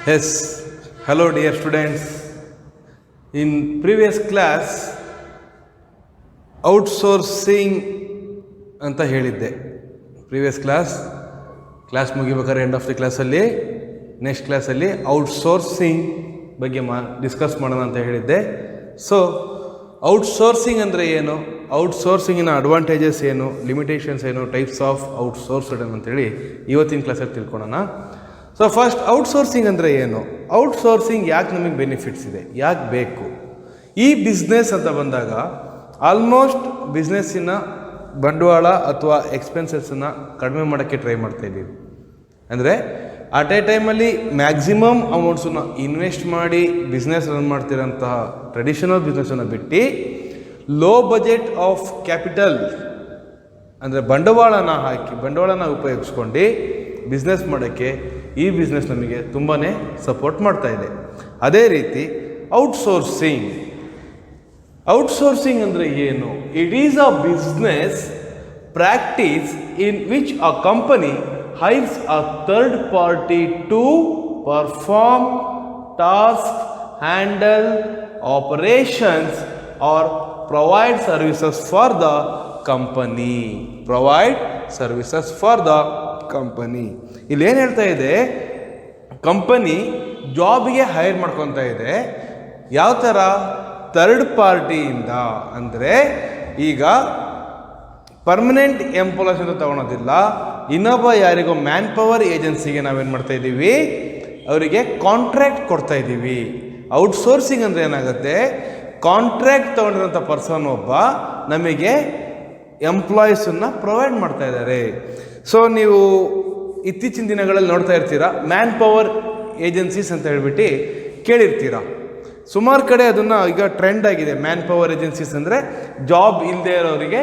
Yes, hello dear students. In previous class, outsourcing ಅಂತ ಹೇಳಿದ್ದೆ. Previous class ಮುಗಿಬೇಕಾದ್ರೆ end of the ಕ್ಲಾಸಲ್ಲಿ next ಕ್ಲಾಸಲ್ಲಿ ಔಟ್ಸೋರ್ಸಿಂಗ್ ಬಗ್ಗೆ ಡಿಸ್ಕಸ್ ಮಾಡೋಣ ಅಂತ ಹೇಳಿದ್ದೆ. ಸೊ ಔಟ್ಸೋರ್ಸಿಂಗ್ ಅಂದರೆ ಏನು, ಔಟ್ಸೋರ್ಸಿಂಗಿನ ಅಡ್ವಾಂಟೇಜಸ್ ಏನು, ಲಿಮಿಟೇಷನ್ಸ್ ಏನು, ಟೈಪ್ಸ್ ಆಫ್ ಔಟ್ಸೋರ್ಸ್ಡ್ ಅಂತೇಳಿ ಇವತ್ತಿನ ಕ್ಲಾಸಲ್ಲಿ ತಿಳ್ಕೊಳ್ಳೋಣ. ಸೊ ಫಸ್ಟ್ ಔಟ್ಸೋರ್ಸಿಂಗ್ ಅಂದರೆ ಏನು, ಔಟ್ಸೋರ್ಸಿಂಗ್ ಯಾಕೆ ನಮಗೆ ಬೆನಿಫಿಟ್ಸ್ ಇದೆ, ಯಾಕೆ ಬೇಕು. ಈ ಬಿಸ್ನೆಸ್ ಅಂತ ಬಂದಾಗ ಆಲ್ಮೋಸ್ಟ್ ಬಿಸ್ನೆಸ್ಸಿನ ಬಂಡವಾಳ ಅಥವಾ ಎಕ್ಸ್ಪೆನ್ಸಸ್ಸನ್ನು ಕಡಿಮೆ ಮಾಡೋಕ್ಕೆ ಟ್ರೈ ಮಾಡ್ತಾಯಿದ್ದೀವಿ. ಅಂದರೆ ಅಟ್ ಎ ಟೈಮಲ್ಲಿ ಮ್ಯಾಕ್ಸಿಮಮ್ ಅಮೌಂಟ್ಸನ್ನು ಇನ್ವೆಸ್ಟ್ ಮಾಡಿ ಬಿಸ್ನೆಸ್ ರನ್ ಮಾಡ್ತಿರೋಂತಹ ಟ್ರೆಡಿಷನಲ್ ಬಿಸ್ನೆಸ್ಸನ್ನು ಬಿಟ್ಟು ಲೋ ಬಜೆಟ್ ಆಫ್ ಕ್ಯಾಪಿಟಲ್ ಅಂದರೆ ಬಂಡವಾಳನ ಉಪಯೋಗಿಸ್ಕೊಂಡು ಬಿಸ್ನೆಸ್ ಮಾಡೋಕ್ಕೆ ಈ ಬಿಸ್ನೆಸ್ ನಮಗೆ ತುಂಬಾ ಸಪೋರ್ಟ್ ಮಾಡ್ತಾ ಇದೆ. ಅದೇ ರೀತಿ ಔಟ್ಸೋರ್ಸಿಂಗ್ ಅಂದರೆ ಏನು, it is a business practice in which a company hires a third party to perform task, handle operations or provide services for the company. ಇಲ್ಲಿ ಏನು ಹೇಳ್ತಾ ಇದೆ, ಕಂಪನಿ ಜಾಬಿಗೆ ಹೈರ್ ಮಾಡ್ಕೊತಾ ಇದೆ. ಯಾವ ಥರ, ಥರ್ಡ್ ಪಾರ್ಟಿಯಿಂದ. ಅಂದರೆ ಈಗ ಪರ್ಮನೆಂಟ್ ಎಂಪ್ಲಾಯ್ಸ್ ಅಂತ ತೊಗೊಳೋದಿಲ್ಲ, ಇನ್ನೊಬ್ಬ ಯಾರಿಗೋ ಮ್ಯಾನ್ ಪವರ್ ಏಜೆನ್ಸಿಗೆ ನಾವೇನು ಮಾಡ್ತಾ ಇದ್ದೀವಿ, ಅವರಿಗೆ ಕಾಂಟ್ರಾಕ್ಟ್ ಕೊಡ್ತಾ ಇದ್ದೀವಿ. ಔಟ್ಸೋರ್ಸಿಂಗ್ ಅಂದರೆ ಏನಾಗುತ್ತೆ, ಕಾಂಟ್ರಾಕ್ಟ್ ತೊಗೊಂಡಿರೋಂಥ ಪರ್ಸನ್ ಒಬ್ಬ ನಮಗೆ ಎಂಪ್ಲಾಯೀಸನ್ನು ಪ್ರೊವೈಡ್ ಮಾಡ್ತಾ ಇದ್ದಾರೆ. ಸೊ ನೀವು ಇತ್ತೀಚಿನ ದಿನಗಳಲ್ಲಿ ನೋಡ್ತಾ ಇರ್ತೀರ, ಮ್ಯಾನ್ ಪವರ್ ಏಜೆನ್ಸೀಸ್ ಅಂತ ಹೇಳ್ಬಿಟ್ಟು ಕೇಳಿರ್ತೀರ. ಸುಮಾರು ಕಡೆ ಅದನ್ನು ಈಗ ಟ್ರೆಂಡ್ ಆಗಿದೆ. ಮ್ಯಾನ್ ಪವರ್ ಏಜೆನ್ಸೀಸ್ ಅಂದರೆ ಜಾಬ್ ಇಲ್ಲದೆ ಇರೋರಿಗೆ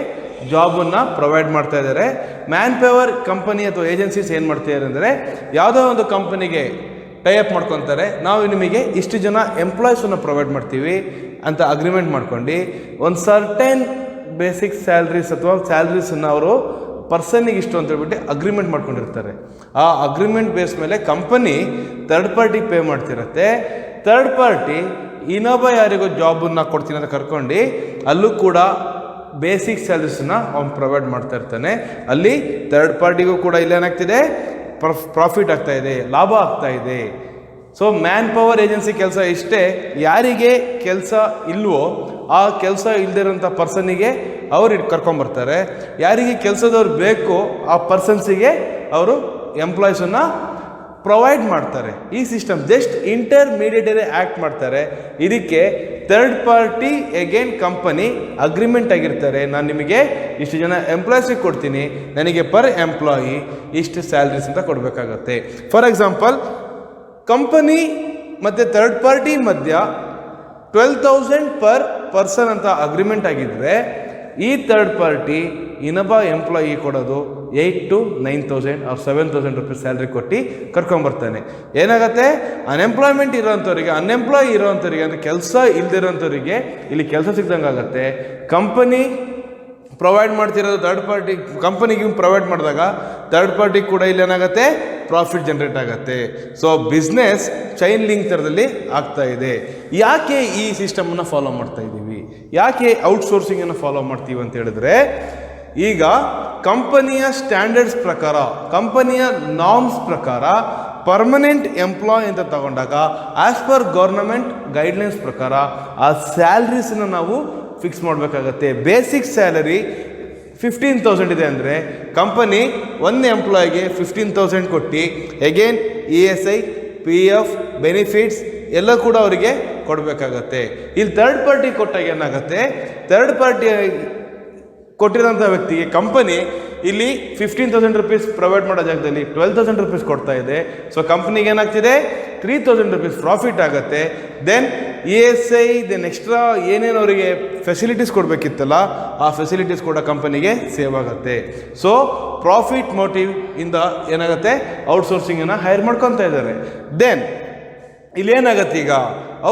ಜಾಬನ್ನು ಪ್ರೊವೈಡ್ ಮಾಡ್ತಾ ಇದ್ದಾರೆ. ಮ್ಯಾನ್ ಪವರ್ ಕಂಪನಿ ಅಥವಾ ಏಜೆನ್ಸೀಸ್ ಏನು ಮಾಡ್ತಿದ್ದಾರೆ ಅಂದರೆ, ಯಾವುದೋ ಒಂದು ಕಂಪನಿಗೆ ಟೈಅಪ್ ಮಾಡ್ಕೊತಾರೆ, ನಾವು ನಿಮಗೆ ಇಷ್ಟು ಜನ ಎಂಪ್ಲಾಯೀಸನ್ನು ಪ್ರೊವೈಡ್ ಮಾಡ್ತೀವಿ ಅಂತ ಅಗ್ರಿಮೆಂಟ್ ಮಾಡ್ಕೊಂಡು ಒಂದು ಸರ್ಟೆನ್ ಬೇಸಿಕ್ ಸ್ಯಾಲ್ರೀಸ್ ಅಥವಾ ಸ್ಯಾಲ್ರೀಸನ್ನು ಅವರು ಪರ್ಸನ್ನಿಗೆ ಇಷ್ಟು ಅಂತ ಹೇಳ್ಬಿಟ್ಟು ಅಗ್ರಿಮೆಂಟ್ ಮಾಡ್ಕೊಂಡಿರ್ತಾರೆ. ಆ ಅಗ್ರಿಮೆಂಟ್ ಬೇಸ್ ಮೇಲೆ ಕಂಪನಿ ಥರ್ಡ್ ಪಾರ್ಟಿಗೆ ಪೇ ಮಾಡ್ತಿರತ್ತೆ. ಥರ್ಡ್ ಪಾರ್ಟಿ ಇನ್ನೊಬ್ಬ ಯಾರಿಗೋ ಜಾಬನ್ನು ಕೊಡ್ತೀನಿ ಅಂತ ಕರ್ಕೊಂಡು ಅಲ್ಲೂ ಕೂಡ ಬೇಸಿಕ್ ಸ್ಯಾಲ್ರೀಸನ್ನ ಅವ್ನು ಪ್ರೊವೈಡ್ ಮಾಡ್ತಾ ಇರ್ತಾನೆ. ಅಲ್ಲಿ ಥರ್ಡ್ ಪಾರ್ಟಿಗೂ ಕೂಡ ಇಲ್ಲೇನಾಗ್ತಿದೆ, ಪ್ರಾಫಿಟ್ ಆಗ್ತಾ ಇದೆ, ಲಾಭ ಆಗ್ತಾ ಇದೆ. ಸೊ ಮ್ಯಾನ್ ಪವರ್ ಏಜೆನ್ಸಿ ಕೆಲಸ ಇಷ್ಟೇ, ಯಾರಿಗೆ ಕೆಲಸ ಇಲ್ವೋ ಆ ಕೆಲಸ ಇಲ್ದಿರೋಂಥ ಪರ್ಸನ್ನಿಗೆ ಅವರು ಕರ್ಕೊಂಬರ್ತಾರೆ. ಯಾರಿಗೆ ಕೆಲಸದವ್ರು ಬೇಕೋ ಆ ಪರ್ಸನ್ಸಿಗೆ ಅವರು ಎಂಪ್ಲಾಯೀಸನ್ನು ಪ್ರೊವೈಡ್ ಮಾಡ್ತಾರೆ. ಈ ಸಿಸ್ಟಮ್ ಜಸ್ಟ್ ಇಂಟರ್ಮೀಡಿಯೇಟರಿ ಆ್ಯಕ್ಟ್ ಮಾಡ್ತಾರೆ. ಇದಕ್ಕೆ third party again company agreement ಆಗಿರ್ತಾರೆ. ನಾನು ನಿಮಗೆ ಇಷ್ಟು ಜನ ಎಂಪ್ಲಾಯೀಸಿಗೆ ಕೊಡ್ತೀನಿ, ನನಗೆ ಪರ್ ಎಂಪ್ಲಾಯಿ ಇಷ್ಟು ಸ್ಯಾಲ್ರೀಸ್ ಅಂತ ಕೊಡಬೇಕಾಗತ್ತೆ. ಫಾರ್ ಎಕ್ಸಾಂಪಲ್, ಕಂಪನಿ ಮತ್ತು ಥರ್ಡ್ ಪಾರ್ಟಿ ಮಧ್ಯ 12,000 ಪರ್ ಪರ್ಸನ್ ಅಂತ ಅಗ್ರಿಮೆಂಟ್ ಆಗಿದ್ದರೆ, ಈ ಥರ್ಡ್ ಪಾರ್ಟಿ ಇನ್ನೊಬ್ಬ ಎಂಪ್ಲಾಯಿ ಕೊಡೋದು 8,000 to 9,000 or 7,000 ರೂಪೀಸ್ ಸ್ಯಾಲ್ರಿ ಕೊಟ್ಟು ಕರ್ಕೊಂಬರ್ತಾನೆ. ಏನಾಗುತ್ತೆ, ಅನ್ಎಂಪ್ಲಾಯ್ಮೆಂಟ್ ಇರೋವಂಥವ್ರಿಗೆ, ಅನ್ಎಂಪ್ಲಾಯ್ ಇರೋವಂಥವ್ರಿಗೆ ಅಂದರೆ ಕೆಲಸ ಇಲ್ದಿರೋಂಥವ್ರಿಗೆ ಇಲ್ಲಿ ಕೆಲಸ ಸಿಗ್ದಂಗೆ ಆಗುತ್ತೆ. ಕಂಪನಿ ಪ್ರೊವೈಡ್ ಮಾಡ್ತಿರೋದು ಥರ್ಡ್ ಪಾರ್ಟಿ ಕಂಪನಿಗೆ ಪ್ರೊವೈಡ್ ಮಾಡಿದಾಗ ಥರ್ಡ್ ಪಾರ್ಟಿ ಕೂಡ ಇಲ್ಲಿ ಏನಾಗುತ್ತೆ, ಪ್ರಾಫಿಟ್ ಜನ್ರೇಟ್ ಆಗುತ್ತೆ. ಸೊ ಬಿಸ್ನೆಸ್ ಚೈನ್ ಲಿಂಕ್ ಥರದಲ್ಲಿ ಆಗ್ತಾ ಇದೆ. ಯಾಕೆ ಈ ಸಿಸ್ಟಮನ್ನು ಫಾಲೋ ಮಾಡ್ತಾ ಇದ್ದೀವಿ, ಯಾಕೆ ಔಟ್ಸೋರ್ಸಿಂಗನ್ನು ಫಾಲೋ ಮಾಡ್ತೀವಿ ಅಂತ ಹೇಳಿದ್ರೆ, ಈಗ ಕಂಪನಿಯ ಸ್ಟ್ಯಾಂಡರ್ಡ್ಸ್ ಪ್ರಕಾರ, ಕಂಪನಿಯ ನಾರ್ಮ್ಸ್ ಪ್ರಕಾರ ಪರ್ಮನೆಂಟ್ ಎಂಪ್ಲಾಯ್ ಅಂತ ತಗೊಂಡಾಗ ಆ್ಯಸ್ ಪರ್ ಗೌರ್ನಮೆಂಟ್ ಗೈಡ್ಲೈನ್ಸ್ ಪ್ರಕಾರ ಆ ಸ್ಯಾಲ್ರೀಸನ್ನು ನಾವು ಫಿಕ್ಸ್ ಮಾಡಬೇಕಾಗತ್ತೆ. ಬೇಸಿಕ್ ಸ್ಯಾಲರಿ 15,000 ಇದೆ ಅಂದರೆ ಕಂಪನಿ ಒಂದು ಎಂಪ್ಲಾಯಿಗೆ 15,000 ಕೊಟ್ಟು ಅಗೇನ್ ESI, PF, ಬೆನಿಫಿಟ್ಸ್ ಎಲ್ಲ ಕೂಡ ಅವರಿಗೆ ಕೊಡಬೇಕಾಗತ್ತೆ. ಇಲ್ಲಿ ಥರ್ಡ್ ಪಾರ್ಟಿ ಕೊಟ್ಟಾಗ ಏನಾಗುತ್ತೆ, ಥರ್ಡ್ ಪಾರ್ಟಿ ಕೊಟ್ಟಿರೋಂಥ ವ್ಯಕ್ತಿಗೆ ಕಂಪನಿ ಇಲ್ಲಿ 15,000 ರೂಪೀಸ್ ಪ್ರೊವೈಡ್ ಮಾಡೋ ಜಾಗದಲ್ಲಿ 12,000 ರೂಪೀಸ್ ಕೊಡ್ತಾ ಇದೆ. ಸೊ ಕಂಪ್ನಿಗೆ ಏನಾಗ್ತಿದೆ, 3,000 ರೂಪೀಸ್ ಪ್ರಾಫಿಟ್ ಆಗುತ್ತೆ. ದೆನ್ ESI, ದೆನ್ ಎಕ್ಸ್ಟ್ರಾ ಏನೇನು ಅವರಿಗೆ ಫೆಸಿಲಿಟೀಸ್ ಕೊಡಬೇಕಿತ್ತಲ್ಲ ಆ ಫೆಸಿಲಿಟೀಸ್ ಕೂಡ ಕಂಪನಿಗೆ ಸೇವ್ ಆಗುತ್ತೆ. ಸೊ ಪ್ರಾಫಿಟ್ ಮೋಟಿವ್ ಇಂದ ಏನಾಗುತ್ತೆ, ಔಟ್ಸೋರ್ಸಿಂಗನ್ನು ಹೈರ್ ಮಾಡ್ಕೊತಾ ಇದ್ದಾರೆ. ದೆನ್ ಇಲ್ಲೇನಾಗತ್ತೆ, ಈಗ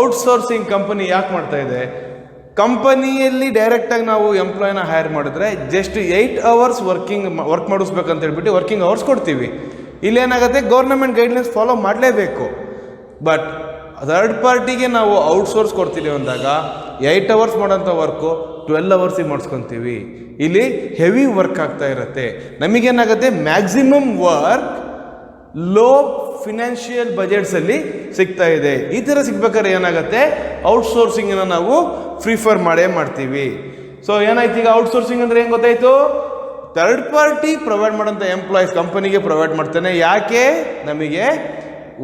ಔಟ್ಸೋರ್ಸಿಂಗ್ ಕಂಪನಿ ಯಾಕೆ ಮಾಡ್ತಾ ಇದೆ, ಕಂಪನಿಯಲ್ಲಿ ಡೈರೆಕ್ಟಾಗಿ ನಾವು ಎಂಪ್ಲಾಯ್ನ ಹೈರ್ ಮಾಡಿದ್ರೆ ಜಸ್ಟ್ 8 hours ವರ್ಕ್ ಮಾಡಿಸ್ಬೇಕಂತ ಹೇಳ್ಬಿಟ್ಟು ವರ್ಕಿಂಗ್ ಅವರ್ಸ್ ಕೊಡ್ತೀವಿ. ಇಲ್ಲೇನಾಗುತ್ತೆ, ಗೌರ್ನಮೆಂಟ್ ಗೈಡ್ಲೈನ್ಸ್ ಫಾಲೋ ಮಾಡಲೇಬೇಕು. ಬಟ್ ಥರ್ಡ್ ಪಾರ್ಟಿಗೆ ನಾವು ಔಟ್ಸೋರ್ಸ್ ಕೊಡ್ತೀವಿ ಅಂದಾಗ 8 ಅವರ್ಸ್ ಮಾಡೋಂಥ ವರ್ಕು 12 ಅವರ್ಸಿಗೆ ಮಾಡಿಸ್ಕೊತೀವಿ. ಇಲ್ಲಿ ಹೆವಿ ವರ್ಕ್ ಆಗ್ತಾ ಇರುತ್ತೆ. ನಮಗೇನಾಗುತ್ತೆ, ಮ್ಯಾಕ್ಸಿಮಮ್ ವರ್ಕ್ ಲೋ ಫಿನಾನ್ಷಿಯಲ್ ಬಜೆಟ್ಸಲ್ಲಿ ಸಿಗ್ತಾ ಇದೆ. ಈ ಥರ ಸಿಗ್ಬೇಕಾದ್ರೆ ಏನಾಗುತ್ತೆ, ಔಟ್ಸೋರ್ಸಿಂಗನ್ನು ನಾವು ಪ್ರಿಫರ್ ಮಾಡ್ತೀವಿ. ಸೊ ಏನಾಯ್ತು, ಈಗ ಔಟ್ಸೋರ್ಸಿಂಗ್ ಅಂದರೆ ಏನು ಗೊತ್ತಾಯಿತು, ಥರ್ಡ್ ಪಾರ್ಟಿ ಪ್ರೊವೈಡ್ ಮಾಡೋಂಥ ಎಂಪ್ಲಾಯೀಸ್ ಕಂಪನಿಗೆ ಪ್ರೊವೈಡ್ ಮಾಡ್ತಾನೆ. ಯಾಕೆ, ನಮಗೆ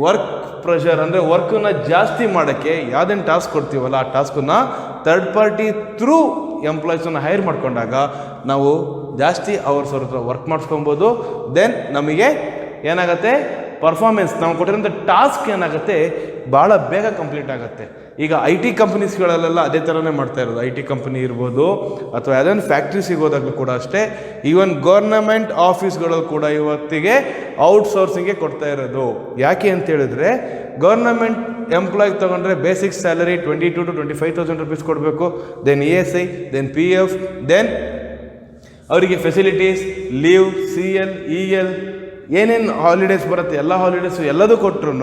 ವರ್ಕ್ ಪ್ರೆಷರ್ ಅಂದರೆ ವರ್ಕನ್ನು ಜಾಸ್ತಿ ಮಾಡೋಕ್ಕೆ ಯಾವುದೇನು ಟಾಸ್ಕ್ ಕೊಡ್ತೀವಲ್ಲ ಆ ಟಾಸ್ಕನ್ನು ಥರ್ಡ್ ಪಾರ್ಟಿ ಥ್ರೂ ಎಂಪ್ಲಾಯೀಸನ್ನು ಹೈರ್ ಮಾಡ್ಕೊಂಡಾಗ ನಾವು ಜಾಸ್ತಿ ಅವರ್ಸ್ ಅವ್ರ ಹತ್ರ ವರ್ಕ್ ಮಾಡಿಸ್ಕೊಬೋದು. ದೆನ್ ನಮಗೆ ಏನಾಗುತ್ತೆ, ಪರ್ಫಾರ್ಮೆನ್ಸ್ ನಾವು ಕೊಟ್ಟಿರೋಂಥ ಟಾಸ್ಕ್ ಏನಾಗುತ್ತೆ ಭಾಳ ಬೇಗ ಕಂಪ್ಲೀಟ್ ಆಗುತ್ತೆ. ಈಗ IT ಕಂಪನೀಸ್ಗಳಲ್ಲೆಲ್ಲ ಅದೇ ಥರನೇ ಮಾಡ್ತಾ ಇರೋದು. IT ಕಂಪನಿ ಇರ್ಬೋದು ಅಥವಾ ಯಾವುದೊಂದು ಫ್ಯಾಕ್ಟ್ರಿ ಸಿಗೋದಾಗಲೂ ಕೂಡ ಅಷ್ಟೇ. ಈವನ್ ಗೌರ್ನಮೆಂಟ್ ಆಫೀಸ್ಗಳಲ್ಲಿ ಕೂಡ ಇವತ್ತಿಗೆ ಔಟ್ಸೋರ್ಸಿಂಗ್ಗೆ ಕೊಡ್ತಾ ಇರೋದು. ಯಾಕೆ ಅಂತ ಹೇಳಿದ್ರೆ, ಗೌರ್ನಮೆಂಟ್ ಎಂಪ್ಲಾಯ್ ತೊಗೊಂಡ್ರೆ ಬೇಸಿಕ್ ಸ್ಯಾಲರಿ 22,000 to 25,000 rupees ಕೊಡಬೇಕು. Then ESI, then PF, then ಅವರಿಗೆ ಫೆಸಿಲಿಟೀಸ್, ಲೀವ್, CL, EL ಏನೇನು ಹಾಲಿಡೇಸ್ ಬರುತ್ತೆ ಎಲ್ಲ ಹಾಲಿಡೇಸು ಎಲ್ಲದೂ ಕೊಟ್ಟರು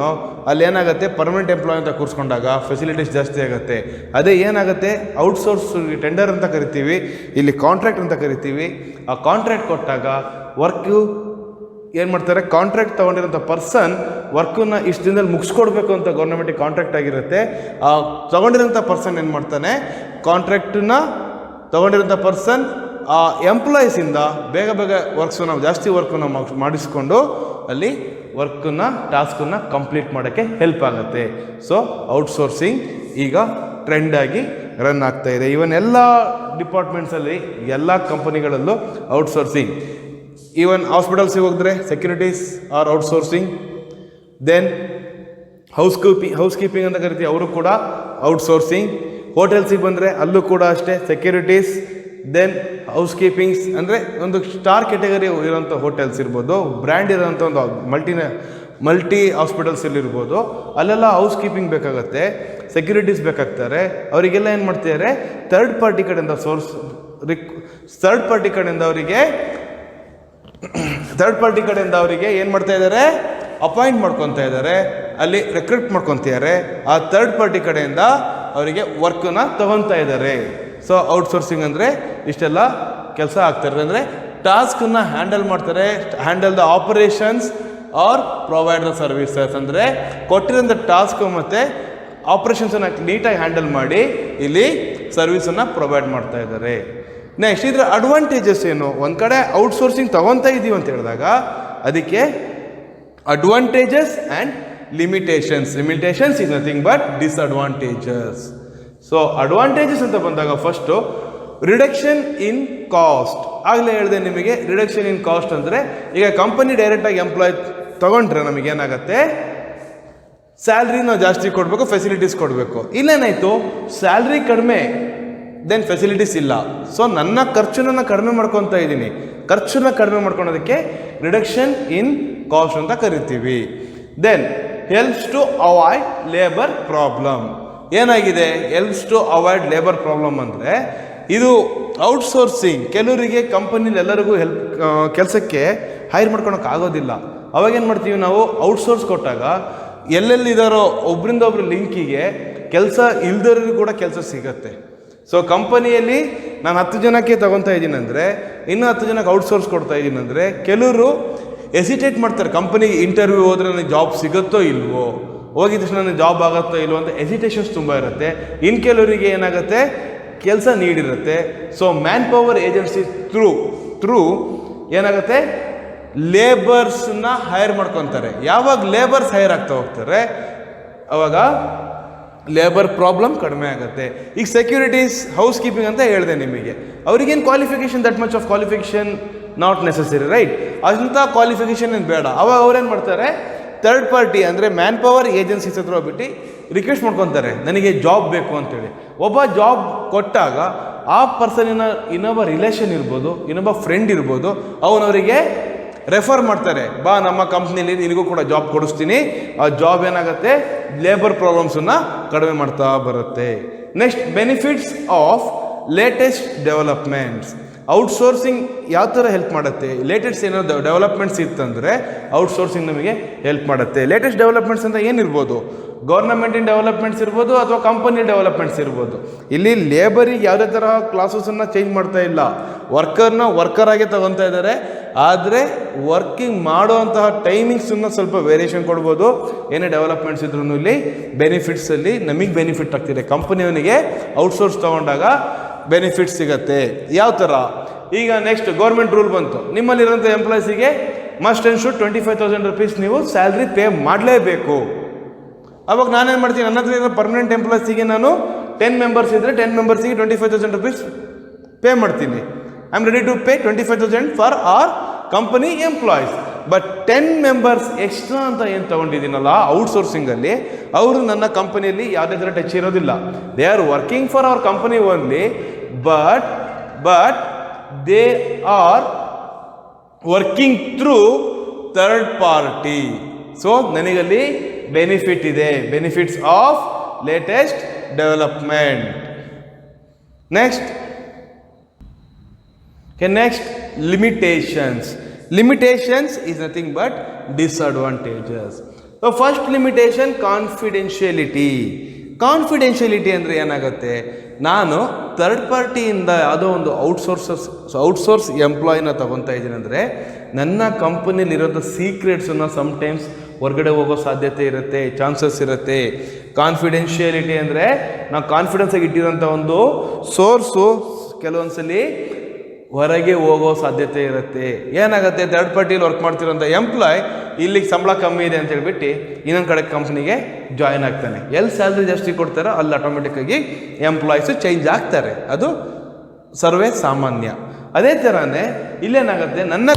ಅಲ್ಲಿ ಏನಾಗುತ್ತೆ, ಪರ್ಮನೆಂಟ್ ಎಂಪ್ಲಾಯ್ ಅಂತ ಕೂರಿಸ್ಕೊಂಡಾಗ ಫೆಸಿಲಿಟೀಸ್ ಜಾಸ್ತಿ ಆಗುತ್ತೆ. ಅದೇ ಏನಾಗುತ್ತೆ, ಔಟ್ಸೋರ್ಸ್ ಟೆಂಡರ್ ಅಂತ ಕರಿತೀವಿ, ಇಲ್ಲಿ ಕಾಂಟ್ರಾಕ್ಟ್ ಅಂತ ಕರಿತೀವಿ. ಆ ಕಾಂಟ್ರಾಕ್ಟ್ ಕೊಟ್ಟಾಗ ವರ್ಕು ಏನು ಮಾಡ್ತಾರೆ, ಕಾಂಟ್ರಾಕ್ಟ್ ತೊಗೊಂಡಿರೋಂಥ ಪರ್ಸನ್ ವರ್ಕನ್ನು ಇಷ್ಟು ದಿನದಲ್ಲಿ ಮುಗಿಸ್ಕೊಡ್ಬೇಕು ಅಂತ ಗೌರ್ಮೆಂಟಿಗೆ ಕಾಂಟ್ರಾಕ್ಟ್ ಆಗಿರುತ್ತೆ. ಆ ತೊಗೊಂಡಿರೋಂಥ ಪರ್ಸನ್ ಏನು ಮಾಡ್ತಾನೆ, ಕಾಂಟ್ರಾಕ್ಟನ್ನ ತೊಗೊಂಡಿರೋಂಥ ಪರ್ಸನ್ ಆ ಎಂಪ್ಲಾಯೀಸಿಂದ ಬೇಗ ನಾವು ಜಾಸ್ತಿ ವರ್ಕನ್ನು ಮಾಡಿಸ್ಕೊಂಡು ಅಲ್ಲಿ ವರ್ಕನ್ನು ಟಾಸ್ಕನ್ನು ಕಂಪ್ಲೀಟ್ ಮಾಡೋಕ್ಕೆ ಹೆಲ್ಪ್ ಆಗುತ್ತೆ. ಸೊ ಔಟ್ಸೋರ್ಸಿಂಗ್ ಈಗ ಟ್ರೆಂಡಾಗಿ ರನ್ ಆಗ್ತಾ ಇದೆ. ಈವನ್ ಎಲ್ಲ ಡಿಪಾರ್ಟ್ಮೆಂಟ್ಸಲ್ಲಿ ಎಲ್ಲ ಕಂಪನಿಗಳಲ್ಲೂ ಔಟ್ಸೋರ್ಸಿಂಗ್. ಈವನ್ ಹಾಸ್ಪಿಟಲ್ಸಿಗೆ ಹೋಗಿದ್ರೆ securities are outsourcing. Then housekeeping ಅಂತ ಕರಿತೀವಿ, ಅವರು ಕೂಡ ಔಟ್ಸೋರ್ಸಿಂಗ್. ಹೋಟೆಲ್ಸಿಗೆ ಬಂದರೆ ಅಲ್ಲೂ ಕೂಡ ಅಷ್ಟೇ ಸೆಕ್ಯೂರಿಟೀಸ್, ದೆನ್ ಹೌಸ್ ಕೀಪಿಂಗ್ಸ್. ಅಂದರೆ ಒಂದು ಸ್ಟಾರ್ ಕ್ಯಾಟಗರಿ ಇರೋಂಥ ಹೋಟೆಲ್ಸ್ ಇರ್ಬೋದು, ಬ್ರ್ಯಾಂಡ್ ಇರೋಂಥ ಒಂದು ಮಲ್ಟಿ ಹಾಸ್ಪಿಟಲ್ಸಲ್ಲಿರ್ಬೋದು, ಅಲ್ಲೆಲ್ಲ ಹೌಸ್ ಕೀಪಿಂಗ್ ಬೇಕಾಗುತ್ತೆ, ಸೆಕ್ಯೂರಿಟೀಸ್ ಬೇಕಾಗ್ತಾರೆ. ಅವರಿಗೆಲ್ಲ ಏನು ಮಾಡ್ತಿದ್ದಾರೆ, ಥರ್ಡ್ ಪಾರ್ಟಿ ಕಡೆಯಿಂದ ಅವರಿಗೆ ಏನು ಮಾಡ್ತಾ ಇದ್ದಾರೆ, ಅಪಾಯಿಂಟ್ ಮಾಡ್ಕೊತಾ ಇದ್ದಾರೆ, ಅಲ್ಲಿ ರೆಕ್ರೂಟ್ ಮಾಡ್ಕೊತಿದ್ದಾರೆ. ಆ ಥರ್ಡ್ ಪಾರ್ಟಿ ಕಡೆಯಿಂದ ಅವರಿಗೆ ವರ್ಕನ್ನು ತಗೊತಾ ಇದ್ದಾರೆ. ಸೊ ಔಟ್ಸೋರ್ಸಿಂಗ್ ಅಂದರೆ ಇಷ್ಟೆಲ್ಲ ಕೆಲಸ ಆಗ್ತಾರೆ. ಅಂದರೆ ಟಾಸ್ಕನ್ನು ಹ್ಯಾಂಡಲ್ ಮಾಡ್ತಾರೆ, handle the operations or provide the services. ಅಂದರೆ ಕೊಟ್ಟಿರೋಂಥ ಟಾಸ್ಕು ಮತ್ತು ಆಪರೇಷನ್ಸನ್ನು ನೀಟಾಗಿ ಹ್ಯಾಂಡಲ್ ಮಾಡಿ ಇಲ್ಲಿ ಸರ್ವಿಸನ್ನು ಪ್ರೊವೈಡ್ ಮಾಡ್ತಾ ಇದ್ದಾರೆ. ನೆಕ್ಸ್ಟ್ ಇದರ ಅಡ್ವಾಂಟೇಜಸ್ ಏನು, ಒಂದು ಕಡೆ ಔಟ್ಸೋರ್ಸಿಂಗ್ ತೊಗೊತಾ ಇದ್ದೀವಿ ಅಂತ ಹೇಳಿದಾಗ ಅದಕ್ಕೆ advantages and limitations is nothing but disadvantages. So advantages ಅಂತ ಬಂದಾಗ ಫಸ್ಟು ರಿಡಕ್ಷನ್ ಇನ್ ಕಾಸ್ಟ್. ಆಗಲೇ ಹೇಳಿದೆ ನಿಮಗೆ, ರಿಡಕ್ಷನ್ ಇನ್ ಕಾಸ್ಟ್ ಅಂದರೆ ಈಗ ಕಂಪನಿ ಡೈರೆಕ್ಟಾಗಿ ಎಂಪ್ಲಾಯ್ ತೊಗೊಂಡ್ರೆ ನಮಗೇನಾಗುತ್ತೆ, ಸ್ಯಾಲ್ರಿ ನಾವು ಜಾಸ್ತಿ ಕೊಡಬೇಕು, ಫೆಸಿಲಿಟೀಸ್ ಕೊಡಬೇಕು. ಇಲ್ಲೇನಾಯಿತು, ಸ್ಯಾಲ್ರಿ ಕಡಿಮೆ, ದೆನ್ ಫೆಸಿಲಿಟೀಸ್ ಇಲ್ಲ. ಸೊ ನನ್ನ ಖರ್ಚನ್ನು ಕಡಿಮೆ ಮಾಡ್ಕೊತಾ ಇದ್ದೀನಿ. ಖರ್ಚನ್ನು ಕಡಿಮೆ ಮಾಡ್ಕೊಳೋದಕ್ಕೆ ರಿಡಕ್ಷನ್ ಇನ್ ಕಾಸ್ಟ್ ಅಂತ ಕರಿತೀವಿ. Then helps to avoid labour problem. ಏನಾಗಿದೆ, helps to avoid labour problem ಅಂದರೆ ಇದು ಔಟ್ಸೋರ್ಸಿಂಗ್. ಕೆಲವರಿಗೆ ಕಂಪನಿಲಿ ಎಲ್ಲರಿಗೂ ಕೆಲಸಕ್ಕೆ ಹೈರ್ ಮಾಡ್ಕೊಳಕ್ಕೆ ಆಗೋದಿಲ್ಲ. ಅವಾಗೇನು ಮಾಡ್ತೀವಿ ನಾವು, ಔಟ್ಸೋರ್ಸ್ ಕೊಟ್ಟಾಗ ಎಲ್ಲೆಲ್ಲಿದ್ದಾರೋ ಒಬ್ಬರಿಂದ ಒಬ್ರು ಲಿಂಕಿಗೆ ಕೆಲಸ ಇಲ್ದರಿಗೂ ಕೂಡ ಕೆಲಸ ಸಿಗತ್ತೆ. ಸೊ ಕಂಪನಿಯಲ್ಲಿ ನಾನು 10 ಜನಕ್ಕೆ ತೊಗೊತಾ ಇದ್ದೀನಿ ಅಂದರೆ ಇನ್ನೂ 10 ಜನಕ್ಕೆ ಔಟ್ಸೋರ್ಸ್ ಕೊಡ್ತಾ ಇದ್ದೀನಿ ಅಂದರೆ ಕೆಲವರು ಎಸಿಟೇಟ್ ಮಾಡ್ತಾರೆ. ಕಂಪನಿಗೆ ಇಂಟರ್ವ್ಯೂ ಹೋದರೆ ನನಗೆ ಜಾಬ್ ಸಿಗುತ್ತೋ ಇಲ್ವೋ, ಹೋಗಿದ ತಕ್ಷಣ ನನಗೆ ಜಾಬ್ ಆಗುತ್ತೋ ಇಲ್ವೋ ಅಂತ ಎಸಿಟೇಷನ್ಸ್ ತುಂಬ ಇರುತ್ತೆ. ಇನ್ನು ಕೆಲವರಿಗೆ ಏನಾಗುತ್ತೆ, ಕೆಲಸ ನೀಡಿರುತ್ತೆ. So manpower agency through ಏನಾಗುತ್ತೆ, ಲೇಬರ್ಸ್ನ ಹೈರ್ ಮಾಡ್ಕೊತಾರೆ. ಯಾವಾಗ ಲೇಬರ್ಸ್ ಹೈರ್ ಆಗ್ತಾ ಹೋಗ್ತಾರೆ ಅವಾಗ ಲೇಬರ್ ಪ್ರಾಬ್ಲಮ್ ಕಡಿಮೆ ಆಗುತ್ತೆ. ಈಗ ಸೆಕ್ಯೂರಿಟೀಸ್, ಹೌಸ್ ಕೀಪಿಂಗ್ ಅಂತ ಹೇಳಿದೆ ನಿಮಗೆ, ಅವ್ರಿಗೇನು qualification, that much of qualification not necessary, right? ಅಂಥ ಕ್ವಾಲಿಫಿಕೇಷನ್ ಏನು ಬೇಡ. ಅವಾಗ ಅವ್ರೇನು ಮಾಡ್ತಾರೆ, ಥರ್ಡ್ ಪಾರ್ಟಿ ಅಂದರೆ ಮ್ಯಾನ್ ಪವರ್ ಏಜೆನ್ಸೀಸ್ ಹತ್ರ ಹೋಗ್ಬಿಟ್ಟು ರಿಕ್ವೆಸ್ಟ್ ಮಾಡ್ಕೊತಾರೆ, ನನಗೆ ಜಾಬ್ ಬೇಕು ಅಂತೇಳಿ. ಒಬ್ಬ ಜಾಬ್ ಕೊಟ್ಟಾಗ ಆ ಪರ್ಸನಿನ ಇನ್ನೊಬ್ಬ ರಿಲೇಷನ್ ಇರ್ಬೋದು, ಇನ್ನೊಬ್ಬ ಫ್ರೆಂಡ್ ಇರ್ಬೋದು, ಅವನವರಿಗೆ ರೆಫರ್ ಮಾಡ್ತಾರೆ, ಬಾ ನಮ್ಮ ಕಂಪ್ನಿಲಿ ನಿನಗೂ ಕೂಡ ಜಾಬ್ ಕೊಡಿಸ್ತೀನಿ. ಆ ಜಾಬ್ ಏನಾಗುತ್ತೆ, ಲೇಬರ್ ಪ್ರಾಬ್ಲಮ್ಸನ್ನು ಕಡಿಮೆ ಮಾಡ್ತಾ ಬರುತ್ತೆ. Next, benefits of latest developments. Outsourcing ಯಾವ ಥರ ಹೆಲ್ಪ್ ಮಾಡುತ್ತೆ, ಲೇಟೆಸ್ಟ್ ಏನಾದ್ರು ಡೆವಲಪ್ಮೆಂಟ್ಸ್ ಇತ್ತಂದರೆ ಔಟ್ಸೋರ್ಸಿಂಗ್ ನಮಗೆ ಹೆಲ್ಪ್ ಮಾಡುತ್ತೆ. ಲೇಟೆಸ್ಟ್ ಡೆವಲಪ್ಮೆಂಟ್ಸ್ ಅಂತ ಏನಿರ್ಬೋದು, ಗೌರ್ನಮೆಂಟಿನ ಡೆವಲಪ್ಮೆಂಟ್ಸ್ ಇರ್ಬೋದು ಅಥವಾ ಕಂಪನಿ ಡೆವಲಪ್ಮೆಂಟ್ಸ್ ಇರ್ಬೋದು. ಇಲ್ಲಿ ಲೇಬರಿಗೆ ಯಾವುದೇ ತರಹ ಕ್ಲಾಸಸನ್ನು ಚೇಂಜ್ ಮಾಡ್ತಾ ಇಲ್ಲ, ವರ್ಕರ್ನ ವರ್ಕರ್ ಆಗೇ ತಗೊತಾ ಇದ್ದಾರೆ. ಆದರೆ ವರ್ಕಿಂಗ್ ಮಾಡುವಂತಹ ಟೈಮಿಂಗ್ಸನ್ನು ಸ್ವಲ್ಪ ವೇರಿಯೇಷನ್ ಕೊಡ್ಬೋದು. ಏನೇ ಡೆವಲಪ್ಮೆಂಟ್ಸ್ ಇದ್ರೂ ಇಲ್ಲಿ ಬೆನಿಫಿಟ್ಸಲ್ಲಿ ನಮಗೆ ಬೆನಿಫಿಟ್ ಆಗ್ತಿದೆ. ಕಂಪನಿಯವನಿಗೆ ಔಟ್ಸೋರ್ಸ್ ತೊಗೊಂಡಾಗ ಬೆನಿಫಿಟ್ಸ್ ಸಿಗುತ್ತೆ. ಯಾವ ಥರ? ಈಗ ನೆಕ್ಸ್ಟ್ ಗೌರ್ಮೆಂಟ್ ರೂಲ್ ಬಂತು, ನಿಮ್ಮಲ್ಲಿರೋಂಥ ಎಂಪ್ಲಾಯೀಸಿಗೆ ಮಸ್ಟ್ ಆ್ಯಂಡ್ ಶುಡ್ 25,000 rupees ನೀವು ಸ್ಯಾಲ್ರಿ ಪೇ ಮಾಡಲೇಬೇಕು. ಅವಾಗ ನಾನೇನು ಮಾಡ್ತೀನಿ, ನನ್ನ ಹತ್ರ ಇರೋ ಪರ್ಮನೆಂಟ್ ಎಂಪ್ಲಾಯೀಸಿಗೆ ನಾನು 10 ಮೆಂಬರ್ಸ್ ಇದ್ದರೆ 10 ಮೆಂಬರ್ಸಿಗೆ 25,000 rupees ಪೇ ಮಾಡ್ತೀನಿ. I am ready to pay 25,000 for our company employees. But 10 members extra ಅಂತ ಏನು ತೊಗೊಂಡಿದ್ದೀನಲ್ಲ ಔಟ್ಸೋರ್ಸಿಂಗಲ್ಲಿ, ಅವರು ನನ್ನ ಕಂಪನಿಯಲ್ಲಿ ಯಾವುದೇ ಥರ ಟಚ್ ಇರೋದಿಲ್ಲ. They are working for our company only, but they are working through third party. So ನನಗಲ್ಲಿ ಬೆನಿಫಿಟ್ ಇದೆ, benefits of latest development. Next limitations is nothing but disadvantages. So first limitation, confidentiality ಅಂದರೆ ಏನಾಗುತ್ತೆ, ನಾನು third ಪಾರ್ಟಿಯಿಂದ ಯಾವುದೋ ಒಂದು outsource ಎಂಪ್ಲಾಯಿನ ತೊಗೊತಾ ಇದ್ದೀನಿ ಅಂದರೆ ನನ್ನ ಕಂಪನಿಲಿರೋಂಥ ಸೀಕ್ರೆಟ್ಸನ್ನು ಸಮ್ಟೈಮ್ಸ್ ಹೊರಗಡೆ ಹೋಗೋ ಸಾಧ್ಯತೆ ಇರುತ್ತೆ, ಚಾನ್ಸಸ್ ಇರುತ್ತೆ. ಕಾನ್ಫಿಡೆನ್ಷಿಯಲಿಟಿ ಅಂದರೆ ನಾವು ಕಾನ್ಫಿಡೆನ್ಸಾಗಿ ಇಟ್ಟಿರೋಂಥ ಒಂದು ಸೋರ್ಸು ಕೆಲವೊಂದ್ಸಲಿ ಹೊರಗೆ ಹೋಗೋ ಸಾಧ್ಯತೆ ಇರುತ್ತೆ. ಏನಾಗುತ್ತೆ, ಥರ್ಡ್ ಪಾರ್ಟಿಲಿ ವರ್ಕ್ ಮಾಡ್ತಿರೋಂಥ ಎಂಪ್ಲಾಯ್ ಇಲ್ಲಿಗೆ ಸಂಬಳ ಕಮ್ಮಿ ಇದೆ ಅಂತ ಹೇಳ್ಬಿಟ್ಟು ಇನ್ನೊಂದು ಕಡೆ ಕಂಪ್ನಿಗೆ ಜಾಯ್ನ್ ಆಗ್ತಾನೆ. ಎಲ್ಲಿ ಸ್ಯಾಲ್ರಿ ಜಾಸ್ತಿ ಕೊಡ್ತಾರೋ ಅಲ್ಲಿ ಆಟೋಮೆಟಿಕ್ಕಾಗಿ ಎಂಪ್ಲಾಯೀಸು ಚೇಂಜ್ ಆಗ್ತಾರೆ. ಅದು ಸರ್ವೇ ಸಾಮಾನ್ಯ. ಅದೇ ಥರನೇ ಇಲ್ಲೇನಾಗುತ್ತೆ, ನನ್ನ